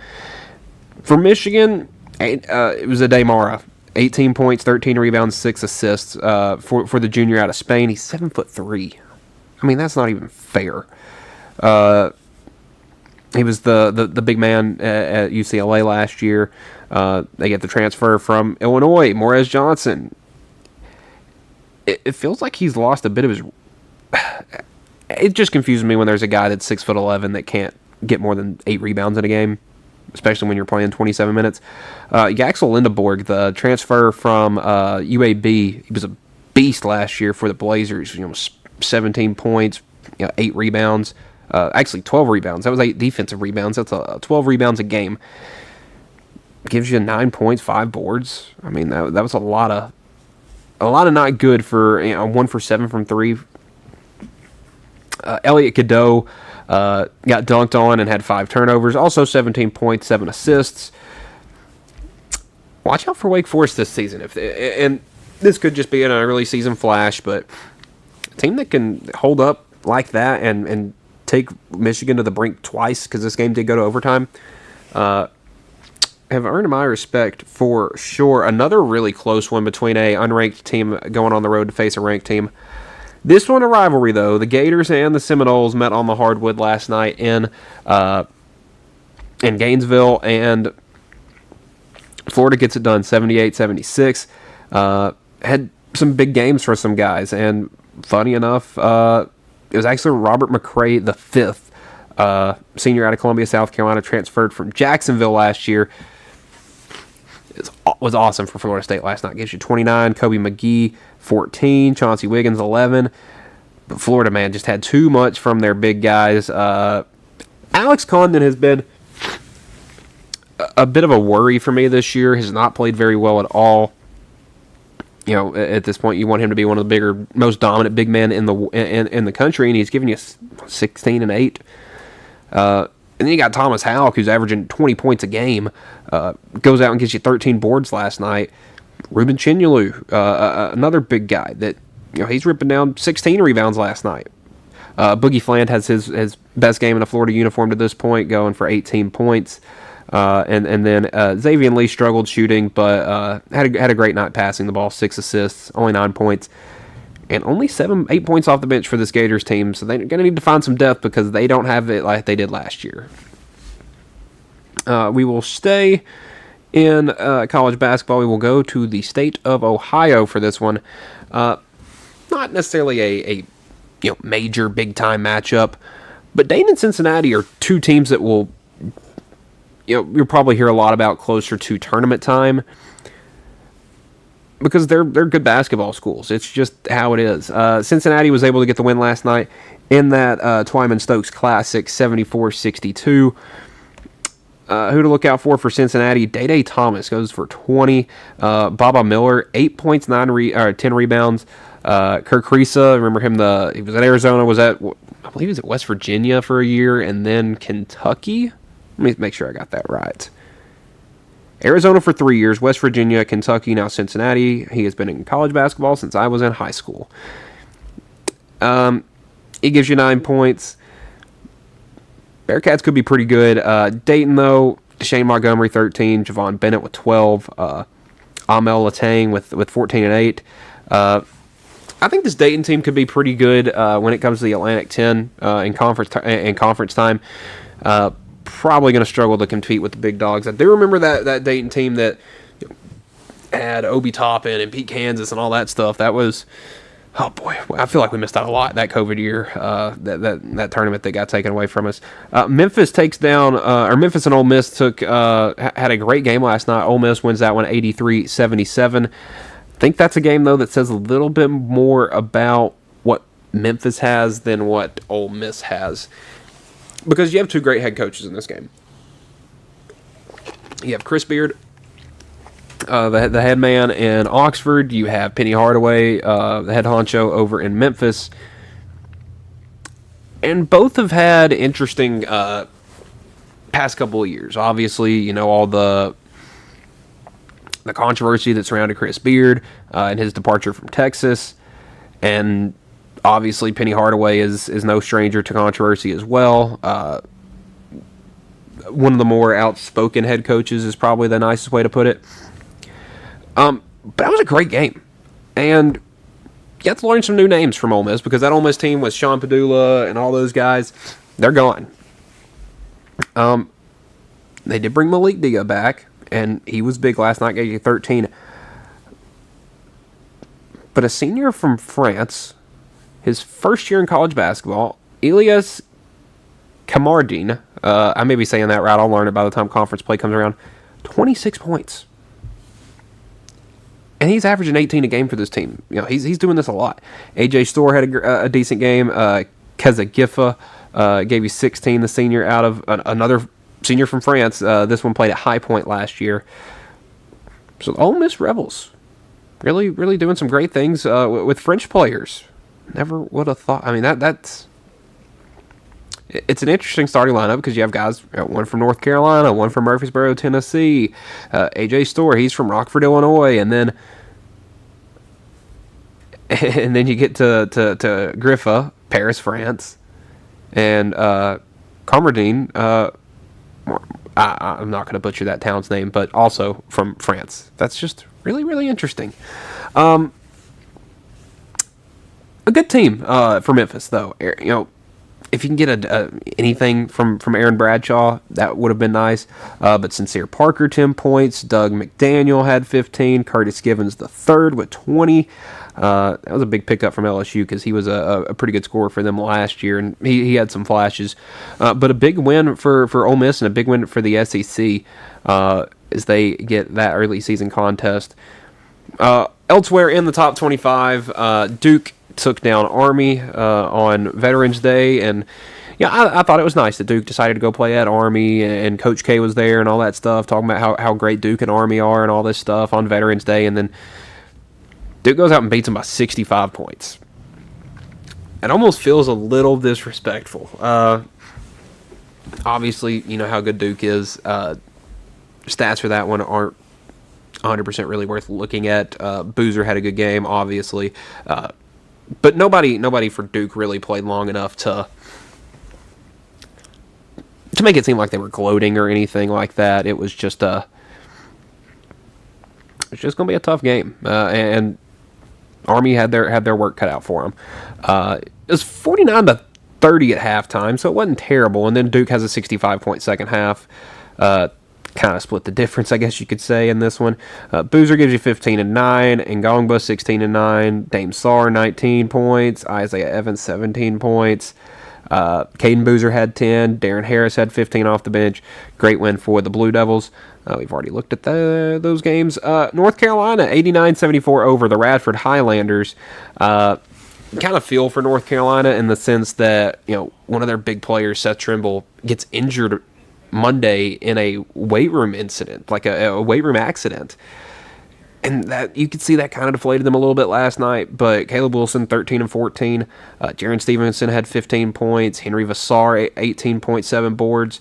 For Michigan, it was Ade Mara. 18 points, 13 rebounds, 6 assists for the junior out of Spain. He's 7'3". I mean, that's not even fair. He was the big man at UCLA last year. They get the transfer from Illinois, Morez Johnson. It feels like he's lost a bit of his... It just confuses me when there's a guy that's 6'11" that can't get more than 8 rebounds in a game, especially when you're playing 27 minutes. Yaxel Lindeborg, the transfer from UAB, he was a beast last year for the Blazers. 17 points, 8 rebounds. Actually, 12 rebounds. That was 8 defensive rebounds. That's 12 rebounds a game. Gives you 9 points, 5 boards. I mean, that was a lot of not good for 1 for 7 from 3. Elliot Cadeau got dunked on and had 5 turnovers. Also 17 points, 7 assists. Watch out for Wake Forest this season. And this could just be an early season flash, but a team that can hold up like that and take Michigan to the brink twice, because this game did go to overtime, have earned my respect for sure. Another really close one between a unranked team going on the road to face a ranked team. This one a rivalry, though. The Gators and the Seminoles met on the hardwood last night in Gainesville, and Florida gets it done 78-76. Had some big games for some guys, and funny enough, it was actually Robert McCray the fifth senior out of Columbia, South Carolina, transferred from Jacksonville last year. Was awesome for Florida State last night. Gives you 29. Kobe McGee, 14. Chauncey Wiggins, 11. But Florida, man, just had too much from their big guys. Alex Condon has been a bit of a worry for me this year. Has not played very well at all. You know, at this point, you want him to be one of the bigger, most dominant big men in the country, and he's giving you 16 and 8. And then you got Thomas Houck, who's averaging 20 points a game, goes out and gives you 13 boards last night. Ruben Chinyelu, another big guy that, you know, he's ripping down 16 rebounds last night. Boogie Fland has his best game in a Florida uniform to this point, going for 18 points. And then Xavier Lee struggled shooting, but had a great night passing the ball, 6 assists, only 9 points. And only 8 points off the bench for this Gators team, so they're going to need to find some depth because they don't have it like they did last year. We will stay in college basketball. We will go to the state of Ohio for this one. Not necessarily a major big-time matchup, but Dayton and Cincinnati are two teams that will, you'll probably hear a lot about closer to tournament time, because they're good basketball schools. It's just how it is. Cincinnati was able to get the win last night in that Twyman-Stokes Classic, 74-62. Who to look out for Cincinnati? Day Thomas goes for 20. Baba Miller, 8 points, 10 rebounds. Kirk Risa, remember him? He was at Arizona. I believe he was at West Virginia for a year, and then Kentucky. Let me make sure I got that right. Arizona for 3 years, West Virginia, Kentucky, now Cincinnati. He has been in college basketball since I was in high school. He gives you 9 points. Bearcats could be pretty good. Dayton, though, Shane Montgomery, 13. Javon Bennett with 12. Amel Latang with 14 and 8. I think this Dayton team could be pretty good when it comes to the Atlantic 10 in conference time. Probably going to struggle to compete with the big dogs. I do remember that Dayton team that had Obi Toppin and Pete Kansas and all that stuff. That was, oh boy, I feel like we missed out a lot that COVID year. That tournament that got taken away from us. Memphis Memphis and Ole Miss had a great game last night. Ole Miss wins that one 83-77. I think that's a game though that says a little bit more about what Memphis has than what Ole Miss has. Because you have two great head coaches in this game. You have Chris Beard, the head man in Oxford. You have Penny Hardaway, the head honcho over in Memphis. And both have had interesting past couple of years. Obviously, all the controversy that surrounded Chris Beard and his departure from Texas. And obviously, Penny Hardaway is no stranger to controversy as well. One of the more outspoken head coaches is probably the nicest way to put it. But that was a great game. And you have to learn some new names from Ole Miss, because that Ole Miss team with Sean Padula and all those guys, they're gone. They did bring Malik Dia back, and he was big last night, gave you 13. But a senior from France, his first year in college basketball, Elias Kamardine, I may be saying that right, I'll learn it by the time conference play comes around, 26 points. And he's averaging 18 a game for this team. He's doing this a lot. AJ Storr had a decent game. Keza Giffa gave you 16, the senior out of another senior from France. This one played at High Point last year. So the Ole Miss Rebels really, really doing some great things with French players. Never would have thought. I mean, it's an interesting starting lineup, because you have guys, one from North Carolina, one from Murfreesboro, Tennessee, AJ Storr, he's from Rockford, Illinois, and then you get to Griffa, Paris, France, and Comardine. I'm not going to butcher that town's name, but also from France. That's just really, really interesting. A good team for Memphis, though. If you can get anything from Aaron Bradshaw, that would have been nice. But Sincere Parker, 10 points. Doug McDaniel had 15. Curtis Givens the third with 20. That was a big pickup from LSU because he was a pretty good scorer for them last year, and he had some flashes. But a big win for Ole Miss and a big win for the SEC as they get that early season contest. Elsewhere in the top 25, Duke took down Army on Veterans Day, and I thought it was nice that Duke decided to go play at Army, and Coach K was there and all that stuff, talking about how great Duke and Army are and all this stuff on Veterans Day, and then Duke goes out and beats them by 65 points. It almost feels a little disrespectful. Obviously, you know how good Duke is. Stats for that one aren't 100% really worth looking at. Boozer had a good game, obviously. But nobody for Duke really played long enough to make it seem like they were gloating or anything like that. It was just going to be a tough game. And Army had their work cut out for them. It was 49-30 at halftime, so it wasn't terrible. And then Duke has a 65-point second half. Kind of split the difference, I guess you could say, in this one. Boozer gives you 15 and 9, and Ngongba 16 and 9, Dame Sarr 19 points, Isaiah Evans 17 points, Caden Boozer had 10, Darren Harris had 15 off the bench. Great win for the Blue Devils. We've already looked at those games. North Carolina 89-74 over the Radford Highlanders. Kind of feel for North Carolina in the sense that one of their big players, Seth Trimble, gets injured Monday in a weight room incident, like a weight room accident, and that you could see that kind of deflated them a little bit last night. But Caleb Wilson 13 and 14, Jaron Stevenson had 15 points, Henry Vassar 18.7 boards,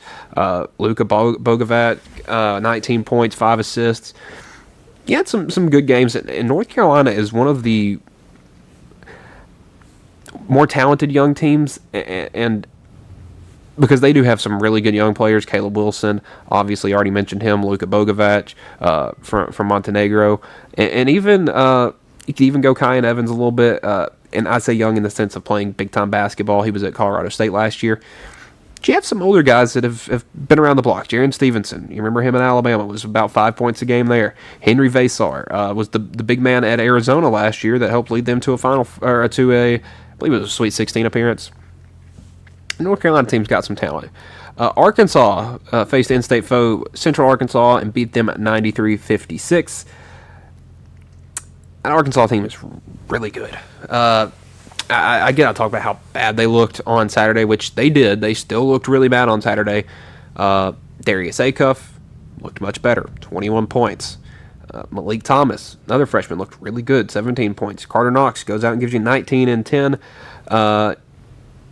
Luka Bogovac 19 points, 5 assists. You had some good games, and North Carolina is one of the more talented young teams, and because they do have some really good young players. Caleb Wilson, obviously already mentioned him, Luka Bogovac from Montenegro, and even you could even go Kyan Evans a little bit, and I say young in the sense of playing big-time basketball. He was at Colorado State last year. But you have some older guys that have been around the block. Jaron Stevenson, you remember him in Alabama, was about 5 points a game there. Henry Vassar was the big man at Arizona last year that helped lead them to I believe it was a Sweet 16 appearance. North Carolina team's got some talent. Arkansas faced in-state foe Central Arkansas and beat them at 93-56. That Arkansas team is really good. I talk about how bad they looked on Saturday, which they did. They still looked really bad on Saturday. Darius Acuff looked much better, 21 points. Malik Thomas, another freshman, looked really good, 17 points. Carter Knox goes out and gives you 19 and 10.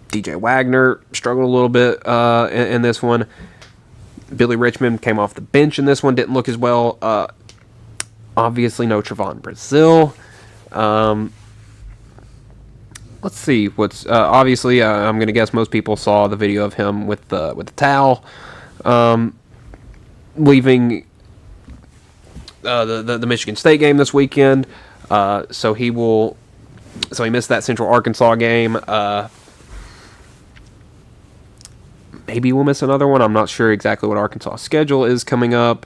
DJ Wagner struggled a little bit in this one. Billy Richmond came off the bench in this one, didn't look as well. Obviously, no Trevon Brazile. Let's see what's obviously. I'm going to guess most people saw the video of him with the towel, leaving the Michigan State game this weekend. So he missed that Central Arkansas game. Maybe we'll miss another one. I'm not sure exactly what Arkansas' schedule is coming up.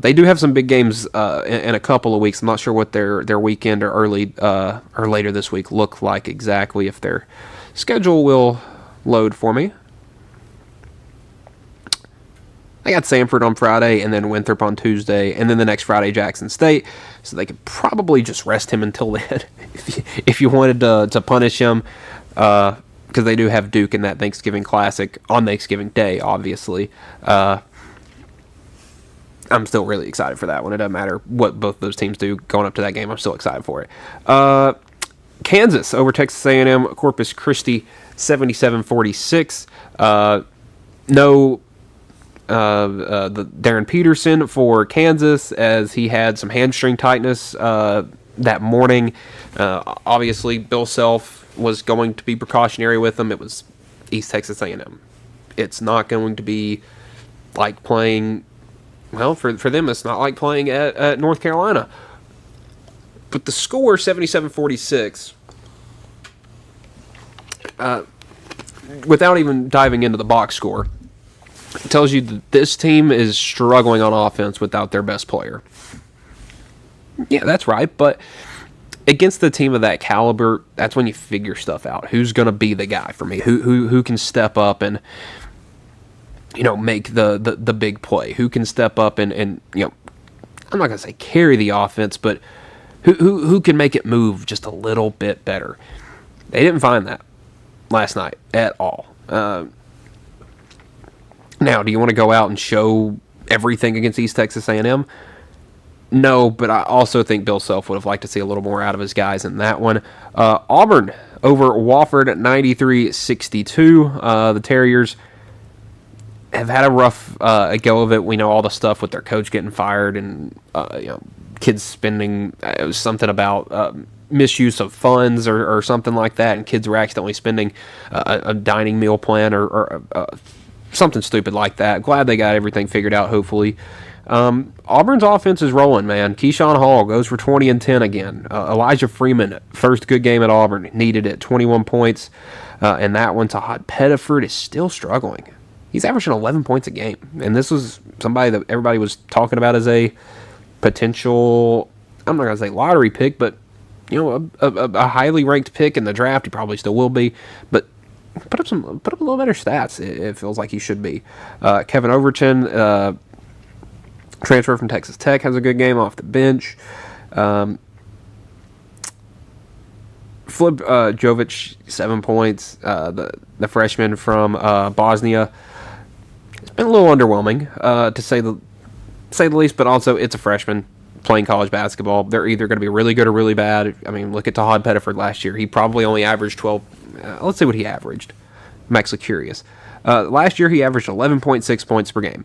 They do have some big games in a couple of weeks. I'm not sure what their weekend or early or later this week look like exactly, if their schedule will load for me. I got Samford on Friday, and then Winthrop on Tuesday, and then the next Friday, Jackson State. So they could probably just rest him until then if you wanted to punish him. Because they do have Duke in that Thanksgiving Classic on Thanksgiving Day, obviously. I'm still really excited for that one. It doesn't matter what both those teams do going up to that game. I'm still excited for it. Kansas over Texas A&M, Corpus Christi, 77-46. The Darren Peterson for Kansas, as he had some hamstring tightness that morning. Obviously, Bill Self was going to be precautionary with them. It was East Texas A&M. It's not going to be like playing, well, for them, it's not like playing at North Carolina. But the score, 77-46, without even diving into the box score, tells you that this team is struggling on offense without their best player. Yeah, that's right, but against the team of that caliber, that's when you figure stuff out. Who's going to be the guy for me? Who can step up and, make the big play? Who can step up and I'm not going to say carry the offense, but who can make it move just a little bit better? They didn't find that last night at all. Now, do you want to go out and show everything against East Texas A&M? No, but I also think Bill Self would have liked to see a little more out of his guys in that one. Auburn over Wofford at 93-62. The Terriers have had a rough go of it. We know all the stuff with their coach getting fired and kids spending. It was something about misuse of funds or something like that, and kids were accidentally spending a dining meal plan or something stupid like that. Glad they got everything figured out, hopefully. Auburn's offense is rolling, man. Keyshawn Hall goes for 20 and 10 again. Elijah Freeman, first good game at Auburn, needed it, 21 points. And that one, Todd Pettiford is still struggling. He's averaging 11 points a game. And this was somebody that everybody was talking about as a potential, I'm not going to say lottery pick, but a highly ranked pick in the draft. He probably still will be. But put up a little better stats, it feels like he should be. Kevin Overton, transfer from Texas Tech, has a good game off the bench. Flip Jovic, 7 points. The freshman from Bosnia. It's been a little underwhelming, to say the least, but also it's a freshman playing college basketball. They're either going to be really good or really bad. I mean, look at Todd Pettiford last year. He probably only averaged 12. Let's see what he averaged. I'm actually curious. Last year he averaged 11.6 points per game.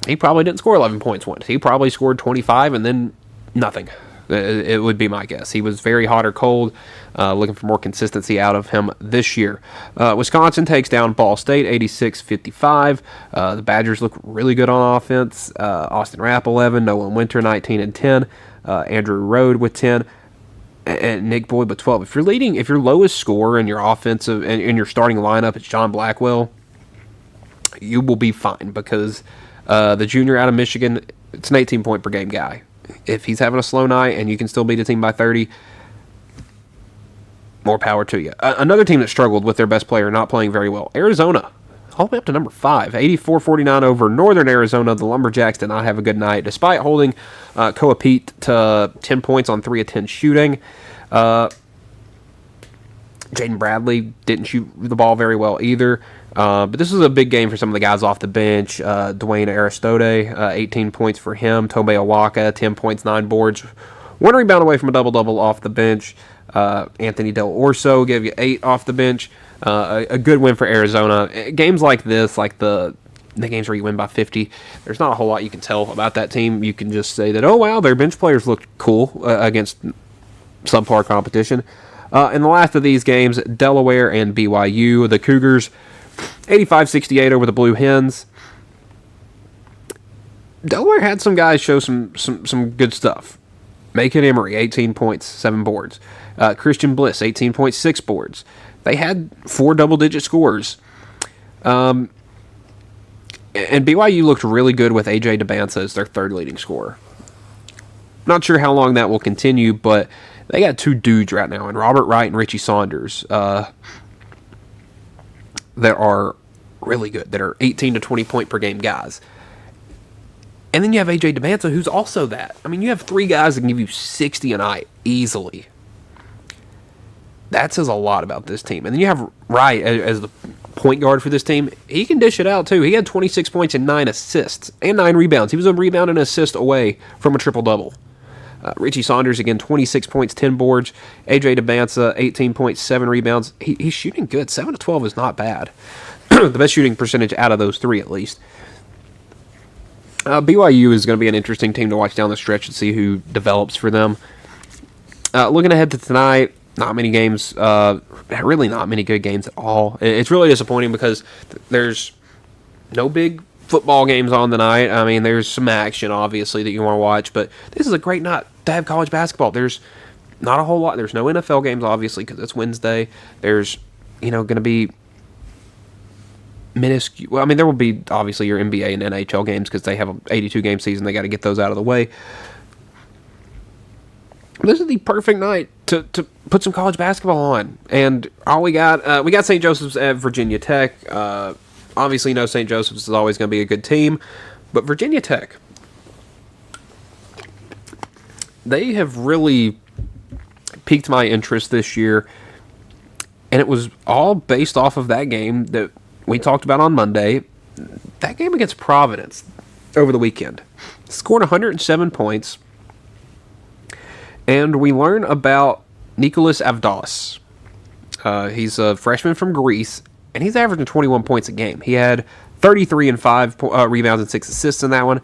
He probably didn't score 11 points once. He probably scored 25 and then nothing. It would be my guess. He was very hot or cold, looking for more consistency out of him this year. Wisconsin takes down Ball State 86-55. The Badgers look really good on offense. Austin Rapp 11, Nolan Winter 19 and 10, Andrew Rode with 10, and Nick Boyd with 12. If your lowest scorer in your offensive and in your starting lineup is John Blackwell, you will be fine because the junior out of Michigan, it's an 18-point per game guy. If he's having a slow night and you can still beat a team by 30, more power to you. Another team that struggled with their best player not playing very well, Arizona, all the way up to number 5, 84-49 over Northern Arizona. The Lumberjacks did not have a good night, despite holding Koa Pete to 10 points on 3 of 10 shooting. Jaden Bradley didn't shoot the ball very well either. But this was a big game for some of the guys off the bench. Dwayne Aristote, 18 points for him. Tobey Awaka, 10 points, 9 boards. 1 rebound away from a double-double off the bench. Anthony Del Orso gave you 8 off the bench. A good win for Arizona. Games like this, like the games where you win by 50, there's not a whole lot you can tell about that team. You can just say that, oh, wow, their bench players looked cool against subpar competition. In the last of these games, Delaware and BYU, the Cougars, 85-68 over the Blue Hens. Delaware had some guys show some good stuff. Macon Emery, 18 points, 7 boards. Christian Bliss, 18.6 boards. They had 4 double-digit scores. And BYU looked really good with A.J. DeBanza as their 3rd leading scorer. Not sure how long that will continue, but they got 2 dudes right now, and Robert Wright and Richie Saunders, that are really good, that are 18 to 20 point per game guys. And then you have A.J. DeBanza, who's also that. I mean, you have 3 guys that can give you 60 a night easily. That says a lot about this team. And then you have Wright as the point guard for this team. He can dish it out, too. He had 26 points and 9 assists and 9 rebounds. He was a rebound and assist away from a triple-double. Richie Saunders, again, 26 points, 10 boards. A.J. DeBanza, 18 points, 7 rebounds. He's shooting good. 7 to 12 is not bad. The best shooting percentage out of those 3, at least. BYU is going to be an interesting team to watch down the stretch and see who develops for them. Looking ahead to tonight, not many games, really not many good games at all. It's really disappointing because there's no big football games on tonight. I mean, there's some action, obviously, that you want to watch, but this is a great night to have college basketball. There's not a whole lot. There's no NFL games, obviously, because it's Wednesday. There's, going to be minuscule. Well, I mean, there will be, obviously, your NBA and NHL games because they have an 82-game season. They got to get those out of the way. this is the perfect night to put some college basketball on. And all we got St. Joseph's at Virginia Tech. Obviously, St. Joseph's is always going to be a good team, but Virginia Tech, they have really piqued my interest this year, and it was all based off of that game that we talked about on Monday. That game against Providence over the weekend. Scored 107 points. And we learn about Nicholas Avdalis. He's a freshman from Greece, and he's averaging 21 points a game. He had 33 and 5 rebounds and 6 assists in that one.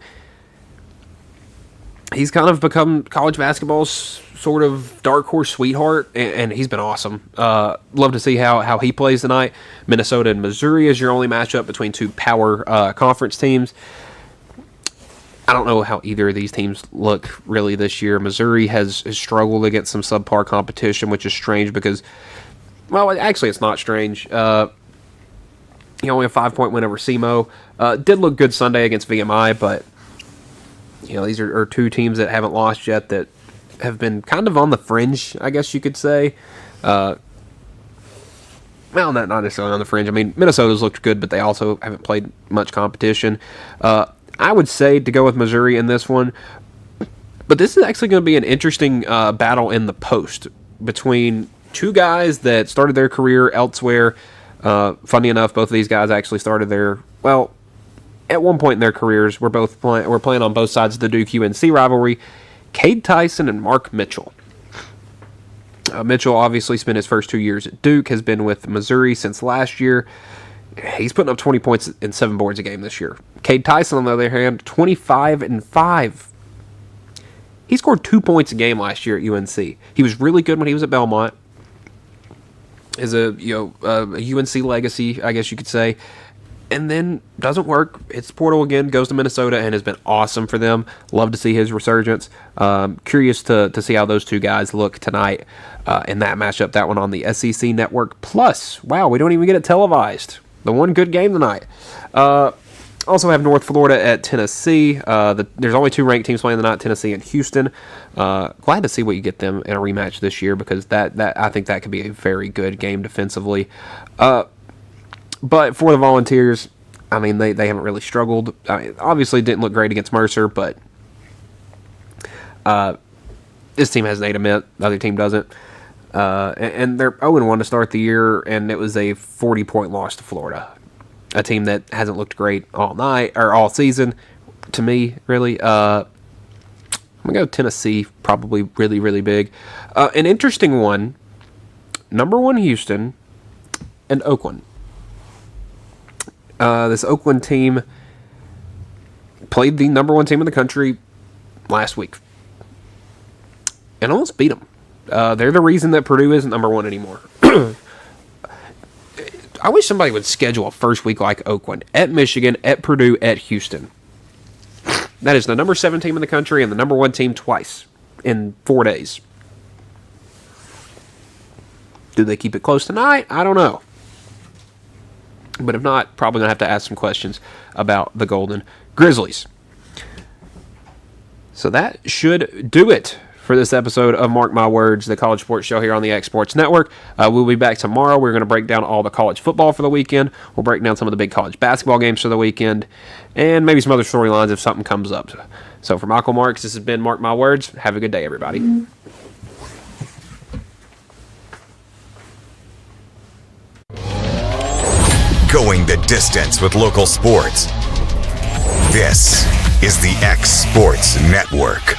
He's kind of become college basketball's sort of dark horse sweetheart, and he's been awesome. Love to see how he plays tonight. Minnesota and Missouri is your only matchup between two power conference teams. I don't know how either of these teams look really this year. Missouri has struggled against some subpar competition, which is strange because, well, actually it's not strange. He only a 5-point win over SEMO. Did look good Sunday against VMI, but these are two teams that haven't lost yet that have been kind of on the fringe, I guess you could say. Well, not necessarily on the fringe. I mean, Minnesota's looked good, but they also haven't played much competition. I would say to go with Missouri in this one, but this is actually going to be an interesting battle in the post between two guys that started their career elsewhere. Funny enough, both of these guys actually started at one point in their careers, we're playing on both sides of the Duke-UNC rivalry. Cade Tyson and Mark Mitchell. Mitchell obviously spent his first 2 years at Duke, has been with Missouri since last year. He's putting up 20 points and 7 boards a game this year. Cade Tyson, on the other hand, 25 and 5. He scored 2 points a game last year at UNC. He was really good when he was at Belmont. Is a UNC legacy, I guess you could say. And then doesn't work. Hits the portal again, goes to Minnesota, and has been awesome for them. Love to see his resurgence. Curious to see how those two guys look tonight in that matchup. That one on the SEC Network Plus. Wow, we don't even get it televised. The one good game tonight. Also have North Florida at Tennessee. There's only 2 ranked teams playing tonight, Tennessee and Houston. Glad to see what you get them in a rematch this year because that I think that could be a very good game defensively. But for the Volunteers, I mean, they haven't really struggled. I mean, obviously didn't look great against Mercer, but this team has an 8 admit, the other team doesn't. And they're 0-1 to start the year, and it was a 40-point loss to Florida, a team that hasn't looked great all season. To me, really, I'm gonna go Tennessee, probably really, really big. An interesting one: number 1 Houston and Oakland. This Oakland team played the number 1 team in the country last week and almost beat them. They're the reason that Purdue isn't number 1 anymore. I wish somebody would schedule a first week like Oakland, at Michigan, at Purdue, at Houston. That is the number 7 team in the country and the number 1 team twice in 4 days. Do they keep it close tonight? I don't know. But if not, probably going to have to ask some questions about the Golden Grizzlies. So that should do it for this episode of Mark My Words, the college sports show here on the X Sports Network. We'll be back tomorrow. We're going to break down all the college football for the weekend. We'll break down some of the big college basketball games for the weekend, and maybe some other storylines if something comes up. So for Michael Marks, this has been Mark My Words. Have a good day, everybody. Going the distance with local sports. This is the X Sports Network.